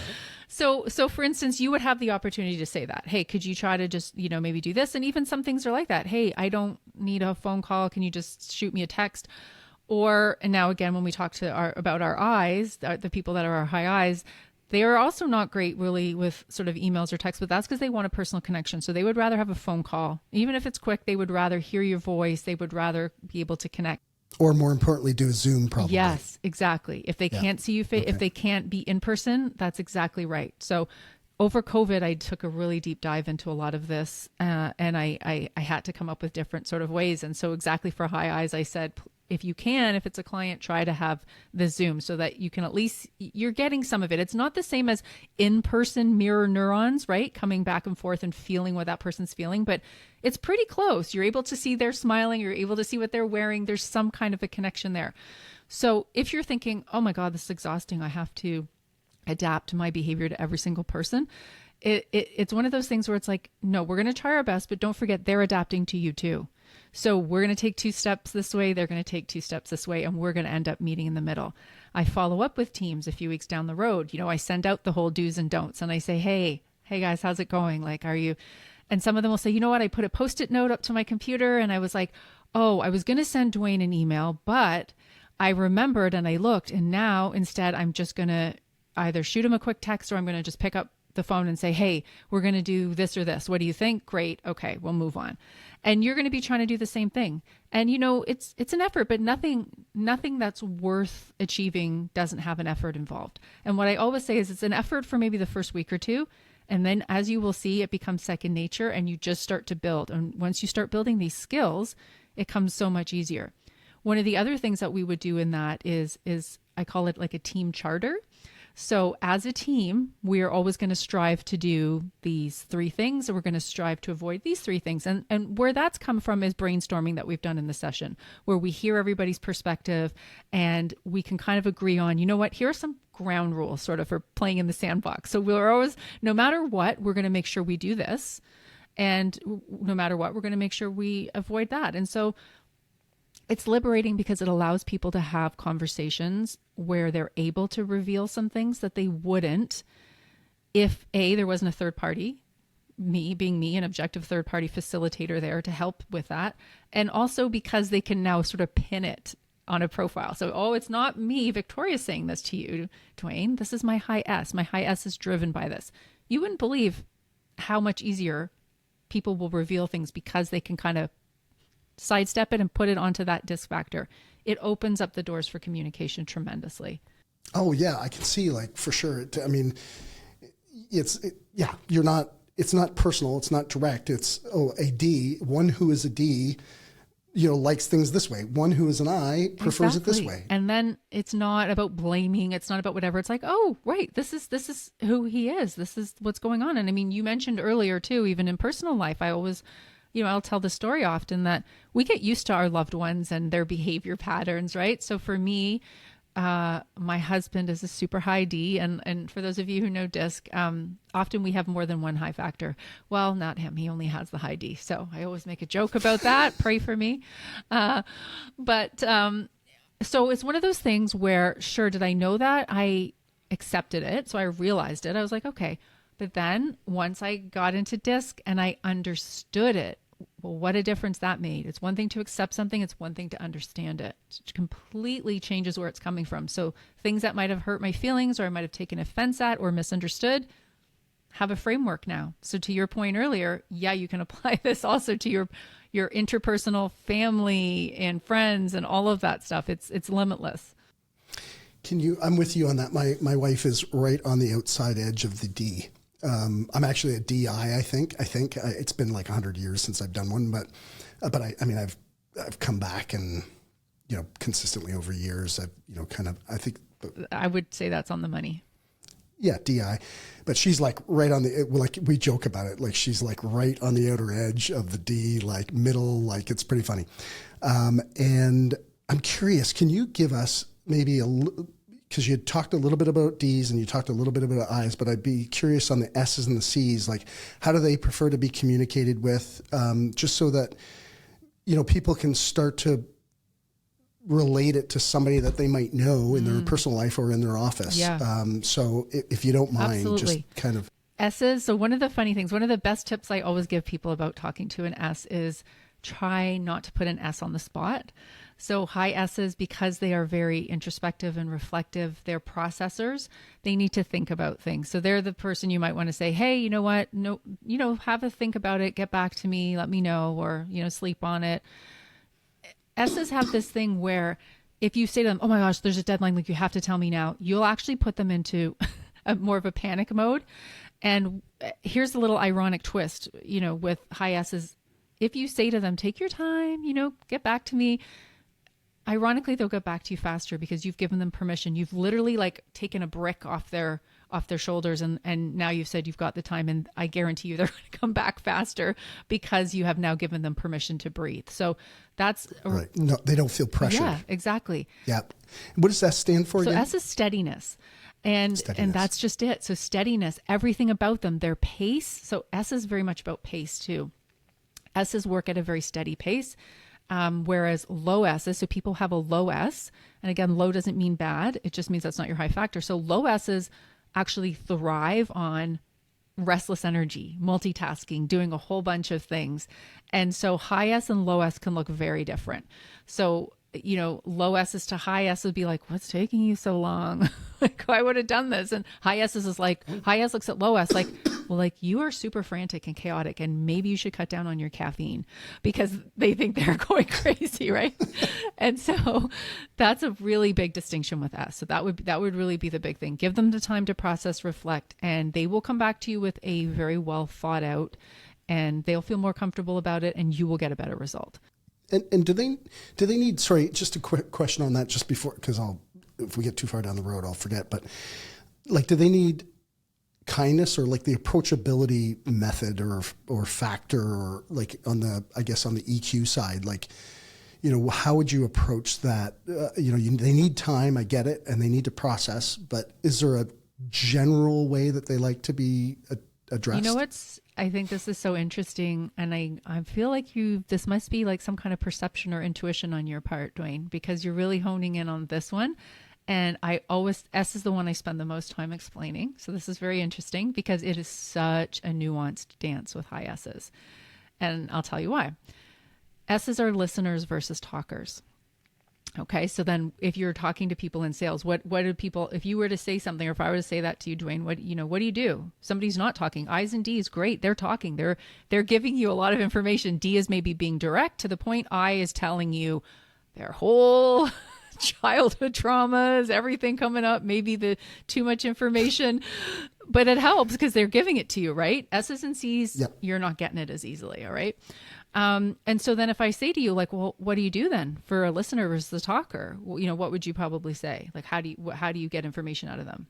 So for instance, you would have the opportunity to say that, hey, could you try to just, maybe do this? And even some things are like that. Hey, I don't need a phone call. Can you just shoot me a text? And now again, when we talk about our eyes, the people that are our high eyes, they are also not great really with sort of emails or texts, but that's because they want a personal connection. So they would rather have a phone call. Even if it's quick, they would rather hear your voice. They would rather be able to connect. Or more importantly, do a Zoom probably. Yes, exactly. If they can't see you, if they can't be in person, that's exactly right. So over COVID, I took a really deep dive into a lot of this, and I had to come up with different sort of ways. And so exactly for high eyes, I said, if you can, if it's a client, try to have the Zoom so that you can at least, you're getting some of it. It's not the same as in-person mirror neurons, right? Coming back and forth and feeling what that person's feeling, but it's pretty close. You're able to see they're smiling. You're able to see what they're wearing. There's some kind of a connection there. So if you're thinking, oh my God, this is exhausting, I have to adapt my behavior to every single person. It's one of those things where it's like, no, we're going to try our best, but don't forget they're adapting to you too. So we're going to take 2 steps this way. They're going to take 2 steps this way, and we're going to end up meeting in the middle. I follow up with teams a few weeks down the road. I send out the whole do's and don'ts, and I say, hey guys, how's it going? Are you? And some of them will say, you know what? I put a Post-it note up to my computer, and I was like, oh, I was going to send Dwayne an email, but I remembered and I looked, and now instead I'm just going to either shoot him a quick text, or I'm going to just pick up the phone and say, hey, we're going to do this or this. What do you think? Great. Okay, we'll move on. And you're going to be trying to do the same thing. And it's an effort, but nothing that's worth achieving doesn't have an effort involved. And what I always say is it's an effort for maybe the first week or 2. And then as you will see, it becomes second nature, and you just start to build. And once you start building these skills, it comes so much easier. One of the other things that we would do in that is I call it like a team charter. So as a team, we are always going to strive to do these 3 things, and we're going to strive to avoid these 3 things. And where that's come from is brainstorming that we've done in the session, where we hear everybody's perspective and we can kind of agree on, you know what, here are some ground rules sort of for playing in the sandbox. So we're always, no matter what, we're going to make sure we do this. And no matter what, we're going to make sure we avoid that. And so it's liberating because it allows people to have conversations where they're able to reveal some things that they wouldn't if there wasn't a third party, me being an objective third party facilitator there to help with that. And also because they can now sort of pin it on a profile. So, it's not me, Victoria, saying this to you, Dwayne. This is my high S. My high S is driven by this. You wouldn't believe how much easier people will reveal things because they can kind of sidestep it and put it onto that DISC factor. It opens up the doors for communication tremendously. Oh yeah, I can see for sure. It's not personal. It's not direct. It's a D, one who is a D likes things this way. One who is an I prefers it this way. And then it's not about blaming. It's not about whatever. It's like, oh, right. This is who he is. This is what's going on. And I mean, you mentioned earlier too, even in personal life, I always, I'll tell the story often that we get used to our loved ones and their behavior patterns, right? So for me, my husband is a super high D. And for those of you who know DISC, often we have more than one high factor. Well, not him. He only has the high D. So I always make a joke about that. Pray for me. So it's one of those things where, sure, did I know that? I accepted it. So I realized it. I was like, okay. But then once I got into DISC and I understood it, well, what a difference that made. It's one thing to accept something. It's one thing to understand it. It completely changes where it's coming from. So things that might have hurt my feelings or I might have taken offense at or misunderstood have a framework now. So to your point earlier, yeah, you can apply this also to your interpersonal family and friends and all of that stuff. It's limitless. I'm with you on that. My wife is right on the outside edge of the D. I'm actually a DI, I think. It's been like 100 years since I've done one, but I've come back and, consistently over years, I would say that's on the money. Yeah, DI, but she's like right on we joke about it. Like she's like right on the outer edge of the D, like middle, like it's pretty funny. And I'm curious, can you give us maybe because you talked a little bit about D's and you talked a little bit about I's, but I'd be curious on the S's and the C's, like how do they prefer to be communicated with, just so that, people can start to relate it to somebody that they might know in their personal life or in their office. Yeah. So if you don't mind, Absolutely. just kind of. S's. So one of the funny things, one of the best tips I always give people about talking to an S is try not to put an S on the spot. So high S's, because they are very introspective and reflective, they're processors. They need to think about things. So they're the person you might want to say, hey, you know what? No, have a think about it. Get back to me. Let me know, or, sleep on it. S's have this thing where if you say to them, oh my gosh, there's a deadline, like you have to tell me now, you'll actually put them into more of a panic mode. And here's a little ironic twist, with high S's. If you say to them, take your time, get back to me, ironically, they'll get back to you faster because you've given them permission. You've literally like taken a brick off their shoulders and now you've said you've got the time, and I guarantee you they're going to come back faster because you have now given them permission to breathe. So that's right. No, they don't feel pressure. Yeah, exactly. Yeah. What does S stand for again? So S is steadiness. And that's just it. So steadiness, everything about them, their pace. So S is very much about pace too. S's work at a very steady pace. Whereas low S's, so people have a low S, and again, low doesn't mean bad. It just means that's not your high factor. So low S's actually thrive on restless energy, multitasking, doing a whole bunch of things. And so high S and low S can look very different. So, low S's to high S would be like, what's taking you so long? Like, I would have done this. And high S's is like, high S looks at low S like, well, like you are super frantic and chaotic and maybe you should cut down on your caffeine, because they think they're going crazy, right? And so that's a really big distinction with S. So that would really be the big thing. Give them the time to process, reflect, and they will come back to you with a very well thought out, and they'll feel more comfortable about it, and you will get a better result. And do they need, sorry, just a quick question on that just before, because if we get too far down the road, I'll forget, but like, do they need kindness or like the approachability method or factor, or like on the EQ side, like, how would you approach that? They need time, I get it, and they need to process, but is there a general way that they like to be addressed? I think this is so interesting, and I feel like this must be like some kind of perception or intuition on your part, Dwayne, because you're really honing in on this one. And S is the one I spend the most time explaining. So this is very interesting because it is such a nuanced dance with high S's. And I'll tell you why. S's are listeners versus talkers. Okay. So then if you're talking to people in sales, what do people, if you were to say something, or if I were to say that to you, Dwayne, what do you do? Somebody's not talking. I's and D's, great. They're talking. They're giving you a lot of information. D is maybe being direct to the point. I is telling you their whole childhood traumas, everything coming up, maybe the too much information, but it helps because they're giving it to you, right? S's and C's, yep. You're not getting it as easily. All right. And so then if I say to you, like, well, what do you do then for a listener versus a talker? Well, what would you probably say? Like, how do you get information out of them?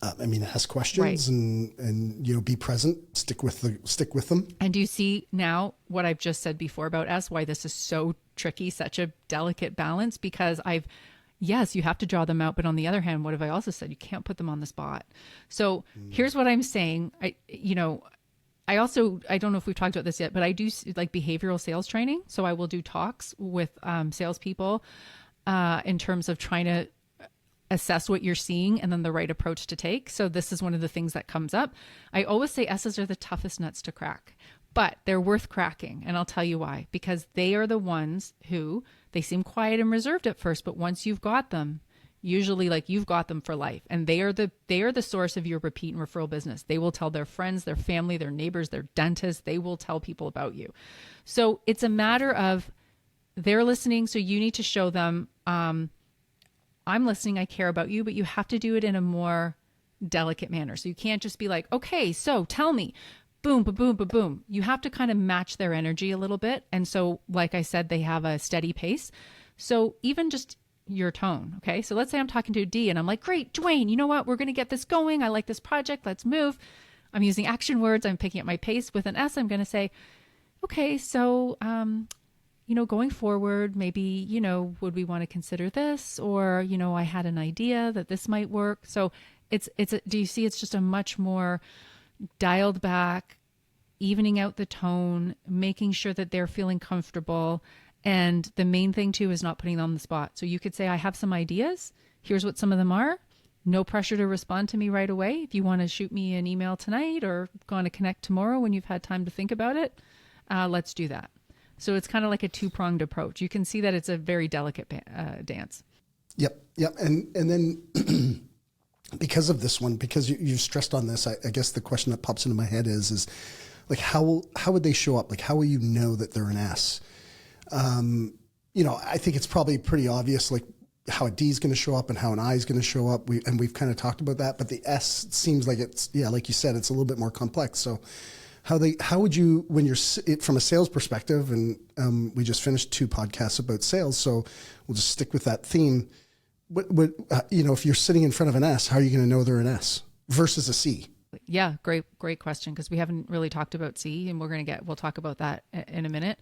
Ask questions, Right. and be present, stick with them. And do you see now what I've just said before about us, why this is so tricky, such a delicate balance? Because yes, you have to draw them out. But on the other hand, what have I also said? You can't put them on the spot. So here's what I'm saying. I don't know if we've talked about this yet, but I do like behavioral sales training. So I will do talks with salespeople in terms of trying to assess what you're seeing and then the right approach to take. So this is one of the things that comes up. I always say S's are the toughest nuts to crack, but they're worth cracking. And I'll tell you why, because they are the ones who, they seem quiet and reserved at first, but once you've got them, usually like you've got them for life, and they are the source of your repeat and referral business. They will tell their friends, their family, their neighbors, their dentists. They will tell people about you. So it's a matter of they're listening. So you need to show them, I'm listening, I care about you, but you have to do it in a more delicate manner. So you can't just be like, okay, so tell me, boom, ba boom, ba boom. You have to kind of match their energy a little bit. And so, like I said, they have a steady pace. So even just your tone. Okay. So let's say I'm talking to a D and I'm like, great, Dwayne, you know what? We're going to get this going. I like this project. Let's move. I'm using action words. I'm picking up my pace. With an S, I'm going to say, okay, so, going forward, maybe, would we want to consider this? Or, I had an idea that this might work. So do you see, it's just a much more dialed back, evening out the tone, making sure that they're feeling comfortable. And the main thing too is not putting them on the spot. So you could say, I have some ideas. Here's what some of them are. No pressure to respond to me right away. If you want to shoot me an email tonight or going to connect tomorrow when you've had time to think about it, let's do that. So it's kind of like a two-pronged approach. You can see that it's a very delicate dance. Yep. And then because of this one, because you stressed on this, I guess the question that pops into my head is like, how would they show up? Like, how will you know that they're an S? I think it's probably pretty obvious, like how a D is going to show up and how an I is going to show up. We've kind of talked about that, but the S seems like it's, like you said, it's a little bit more complex. So how would you, when you're from a sales perspective, and we just finished 2 podcasts about sales, so we'll just stick with that theme. If you're sitting in front of an S, how are you going to know they're an S versus a C? Yeah, great question, because we haven't really talked about C, and we'll talk about that in a minute.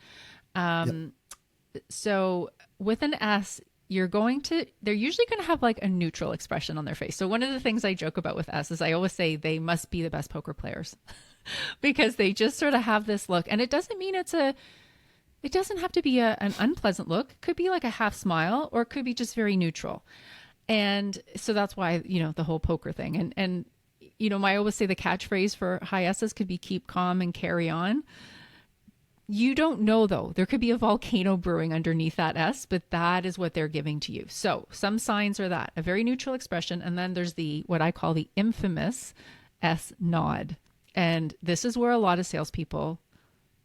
So with an S, they're usually going to have like a neutral expression on their face. So one of the things I joke about with S is I always say they must be the best poker players because they just sort of have this look. And it doesn't mean it doesn't have to be an unpleasant look. It could be like a half smile, or it could be just very neutral. And so that's why, the whole poker thing. And I always say the catchphrase for high S's could be keep calm and carry on. You don't know, though. There could be a volcano brewing underneath that S, but that is what they're giving to you. So some signs are that, a very neutral expression. And then there's what I call the infamous S nod. And this is where a lot of salespeople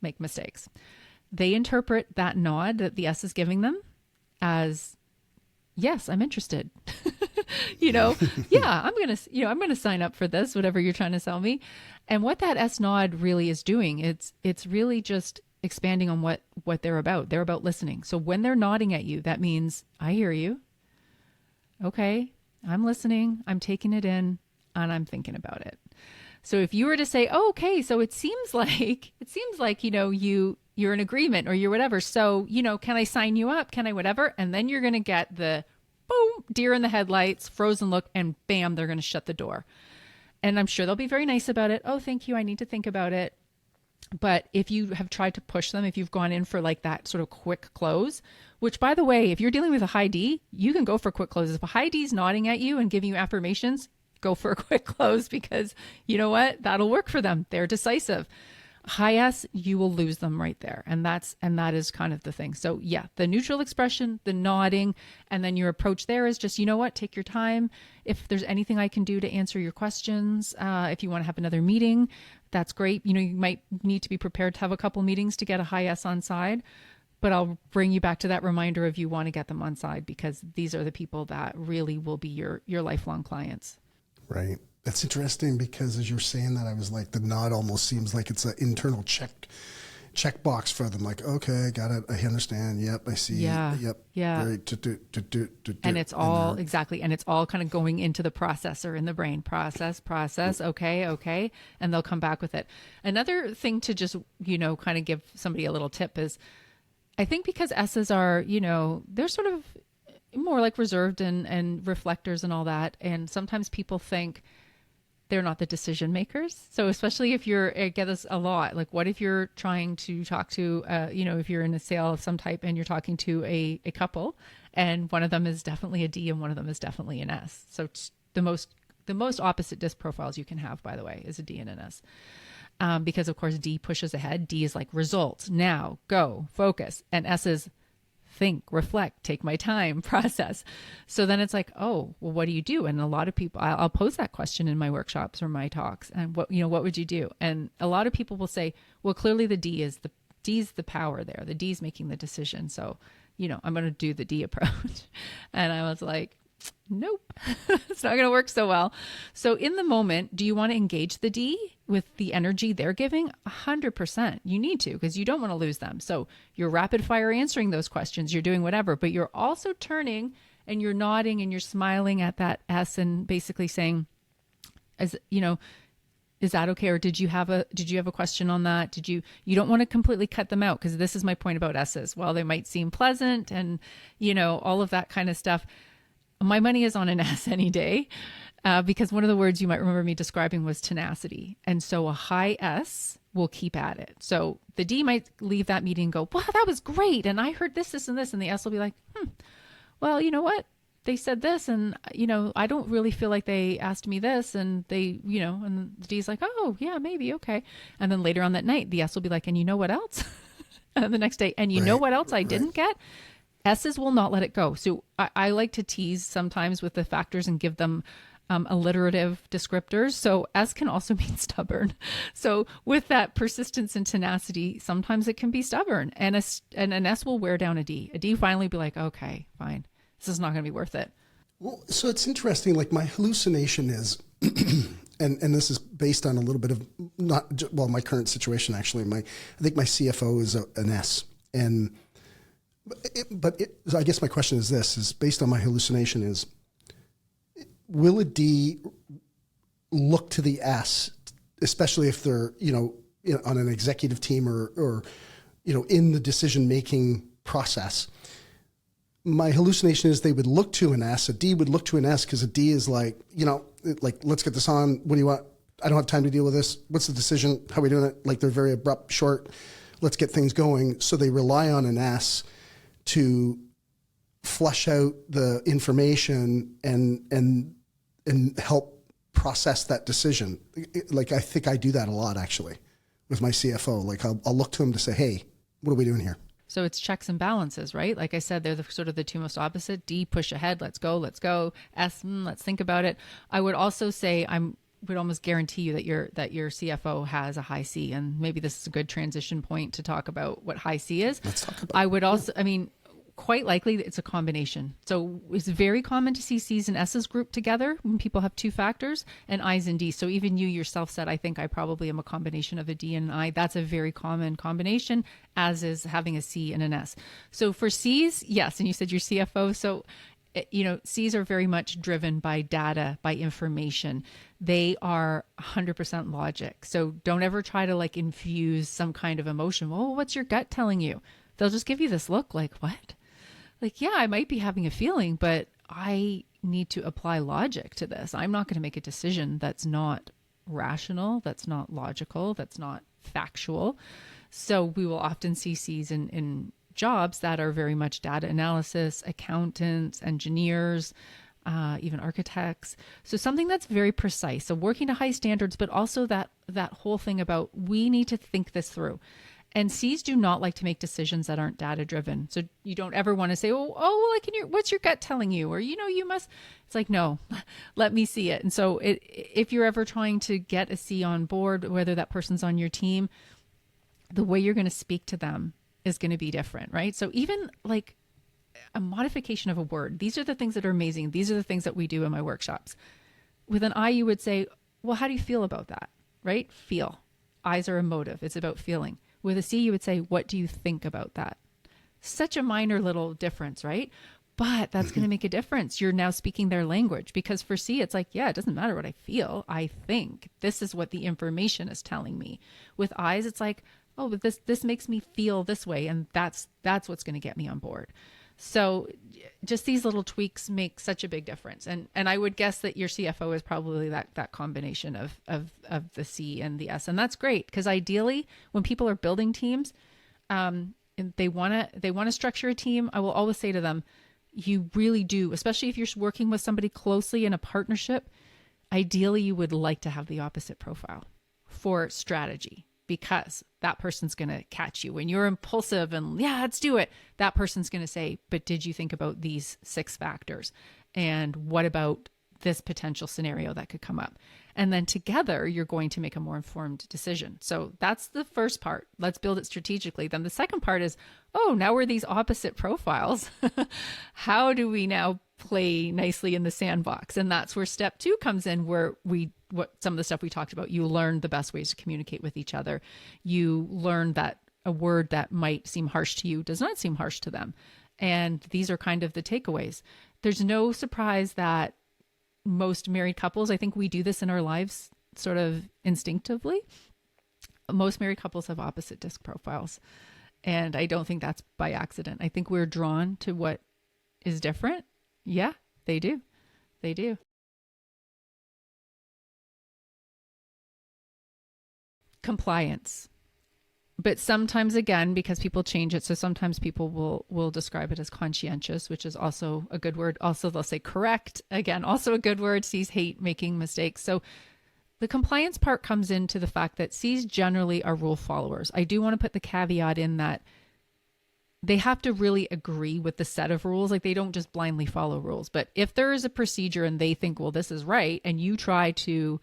make mistakes. They interpret that nod that the S is giving them as, yes, I'm interested. Yeah, I'm going to sign up for this, whatever you're trying to sell me. And what that S nod really is doing, it's really just expanding on what they're about. They're about listening. So when they're nodding at you, that means I hear you. Okay. I'm listening. I'm taking it in and I'm thinking about it. So if you were to say, oh, okay, so it seems like, you're in agreement or you're whatever. So, can I sign you up? Can I whatever? And then you're going to get the boom, deer in the headlights, frozen look, and bam, they're going to shut the door. And I'm sure they'll be very nice about it. Oh, thank you. I need to think about it. But if you have tried to push them, if you've gone in for like that sort of quick close, which by the way, if you're dealing with a high D, you can go for quick closes. If a high D is nodding at you and giving you affirmations, go for a quick close because you know what? That'll work for them. They're decisive. High S, you will lose them right there. And that is kind of the thing. So yeah, the neutral expression, the nodding, and then your approach there is just, you know what, take your time. If there's anything I can do to answer your questions, if you want to have another meeting, that's great. You might need to be prepared to have a couple meetings to get a high S on side, but I'll bring you back to that reminder of you want to get them on side because these are the people that really will be your lifelong clients. Right. That's interesting because as you're saying that, I was like, the nod almost seems like it's an internal check checkbox for them. Like, okay, got it. I understand. Yep, I see. Yeah. Yep. Yeah. Very And it's all exactly. And it's all kind of going into the processor in the brain. Process. Okay. And they'll come back with it. Another thing to just, kind of give somebody a little tip is, I think because S's are, they're sort of more like reserved and reflectors and all that. And sometimes people think they're not the decision makers. So especially if I get this a lot, like what if you're trying to talk to, if you're in a sale of some type and you're talking to a couple and one of them is definitely a D and one of them is definitely an S. So the most opposite disc profiles you can have, by the way, is a D and an S. Because of course D pushes ahead. D is like results, now, go, focus. And S is think, reflect, take my time, process. So then it's like, oh, well, what do you do? And a lot of people, I'll pose that question in my workshops or my talks. And what would you do? And a lot of people will say, well, clearly the D's the power there. The D's making the decision. So, I'm going to do the D approach. And I was like, nope, it's not going to work so well. So in the moment, do you want to engage the D with the energy they're giving? 100%. You need to, because you don't want to lose them. So you're rapid fire answering those questions. You're doing whatever, but you're also turning and you're nodding and you're smiling at that S and basically saying, is that okay? Or did you have a question on that? You don't want to completely cut them out, because this is my point about S's. Well, they might seem pleasant and, all of that kind of stuff. My money is on an S any day, because one of the words you might remember me describing was tenacity. And so a high S will keep at it. So the D might leave that meeting and go, wow, that was great. And I heard this, and this. And the S will be like, well, you know what? They said this, and, I don't really feel like they asked me this. And they, and the D's like, oh, yeah, maybe. Okay. And then later on that night, the S will be like, and you know what else? And the next day, and you know what else I didn't get? S's will not let it go. So I like to tease sometimes with the factors and give them alliterative descriptors. So S can also mean stubborn. So with that persistence and tenacity, sometimes it can be stubborn, and an S will wear down a D. A D finally be like, okay, fine, this is not going to be worth it. Well, so it's interesting. Like my hallucination is, and this is based on a little bit of my current situation actually. I think my CFO is an S, and. So I guess my question is this, is based on my hallucination is, will a D look to the S, especially if they're, on an executive team or in the decision-making process? My hallucination is they would look to an S, a D would look to an S, because a D is like, let's get this on. What do you want? I don't have time to deal with this. What's the decision? How are we doing it? Like they're very abrupt, short. Let's get things going. So they rely on an S to flush out the information and help process that decision. Like I think I do that a lot actually with my CFO. Like I'll look to him to say, hey, what are we doing here? So it's checks and balances, right? Like I said, they're sort of the two most opposite. D, push ahead, let's go. S, let's think about it. I would also say would almost guarantee you that your CFO has a high C, and maybe this is a good transition point to talk about what high C is. Let's talk about I would also, quite likely it's a combination. So it's very common to see C's and S's grouped together when people have two factors, and I's and D's. So even you yourself said, I think I probably am a combination of a D and an I. That's a very common combination, as is having a C and an S. So for C's, yes, and you said your CFO. So C's are very much driven by data, by information. They are 100% logic. So don't ever try to infuse some kind of emotion. Well, what's your gut telling you? They'll just give you this look like, what? Like, yeah, I might be having a feeling, but I need to apply logic to this. I'm not going to make a decision that's not rational, that's not logical, that's not factual. So we will often see C's in jobs that are very much data analysis, accountants, engineers, even architects. So something that's very precise. So working to high standards, but also that whole thing about we need to think this through. And C's do not like to make decisions that aren't data driven. So you don't ever want to say, what's your gut telling you? Or, you must, it's like, no, let me see it. And so if you're ever trying to get a C on board, whether that person's on your team, the way you're going to speak to them is going to be different, right? So even like a modification of a word, these are the things that are amazing. These are the things that we do in my workshops. With an I, you would say, well, how do you feel about that? Right? Feel. I's are emotive. It's about feeling. With a C, you would say, what do you think about that? Such a minor little difference, right? But that's going to make a difference. You're now speaking their language, because for C, it's like, yeah, it doesn't matter what I feel. I think this is what the information is telling me. With I's, it's like, oh, but this makes me feel this way. And that's what's going to get me on board. So just these little tweaks make such a big difference. And I would guess that your CFO is probably that combination of the C and the S. And that's great, because ideally when people are building teams, and they want to structure a team, I will always say to them, you really do, especially if you're working with somebody closely in a partnership, ideally you would like to have the opposite profile for strategy, because that person's going to catch you when you're impulsive and yeah, let's do it. That person's going to say, but did you think about these 6 factors? And what about this potential scenario that could come up? And then together you're going to make a more informed decision. So that's the first part. Let's build it strategically. Then the second part is, oh, now we're these opposite profiles. How do we now play nicely in the sandbox? And that's where step 2 comes in, where what some of the stuff we talked about, you learn the best ways to communicate with each other. You learn that a word that might seem harsh to you does not seem harsh to them. And these are kind of the takeaways. There's no surprise that most married couples, I think we do this in our lives sort of instinctively. Most married couples have opposite disc profiles. And I don't think that's by accident. I think we're drawn to what is different. Yeah, they do. They do. Compliance. But sometimes, again, because people change it, so sometimes people will describe it as conscientious, which is also a good word. Also, they'll say correct. Again, also a good word. C's hate making mistakes. So the compliance part comes into the fact that C's generally are rule followers. I do want to put the caveat in that they have to really agree with the set of rules. Like, they don't just blindly follow rules. But if there is a procedure and they think, well, this is right, and you try to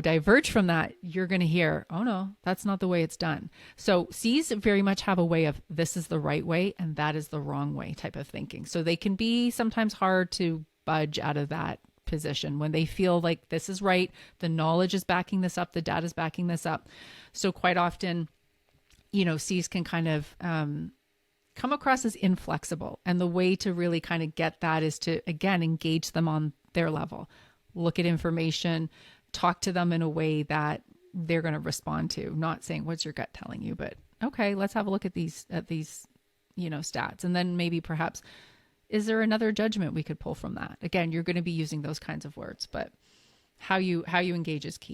diverge from that, you're going to hear, oh no, that's not the way it's done. So C's very much have a way of, this is the right way and that is the wrong way type of thinking. So they can be sometimes hard to budge out of that position when they feel like this is right. The knowledge is backing this up. The data is backing this up. So quite often, C's can kind of come across as inflexible. And the way to really kind of get that is to, again, engage them on their level. Look at information, talk to them in a way that they're going to respond to, not saying, what's your gut telling you? But okay, let's have a look at these, stats. And then maybe perhaps, is there another judgment we could pull from that? Again, you're going to be using those kinds of words, but how you engage is key.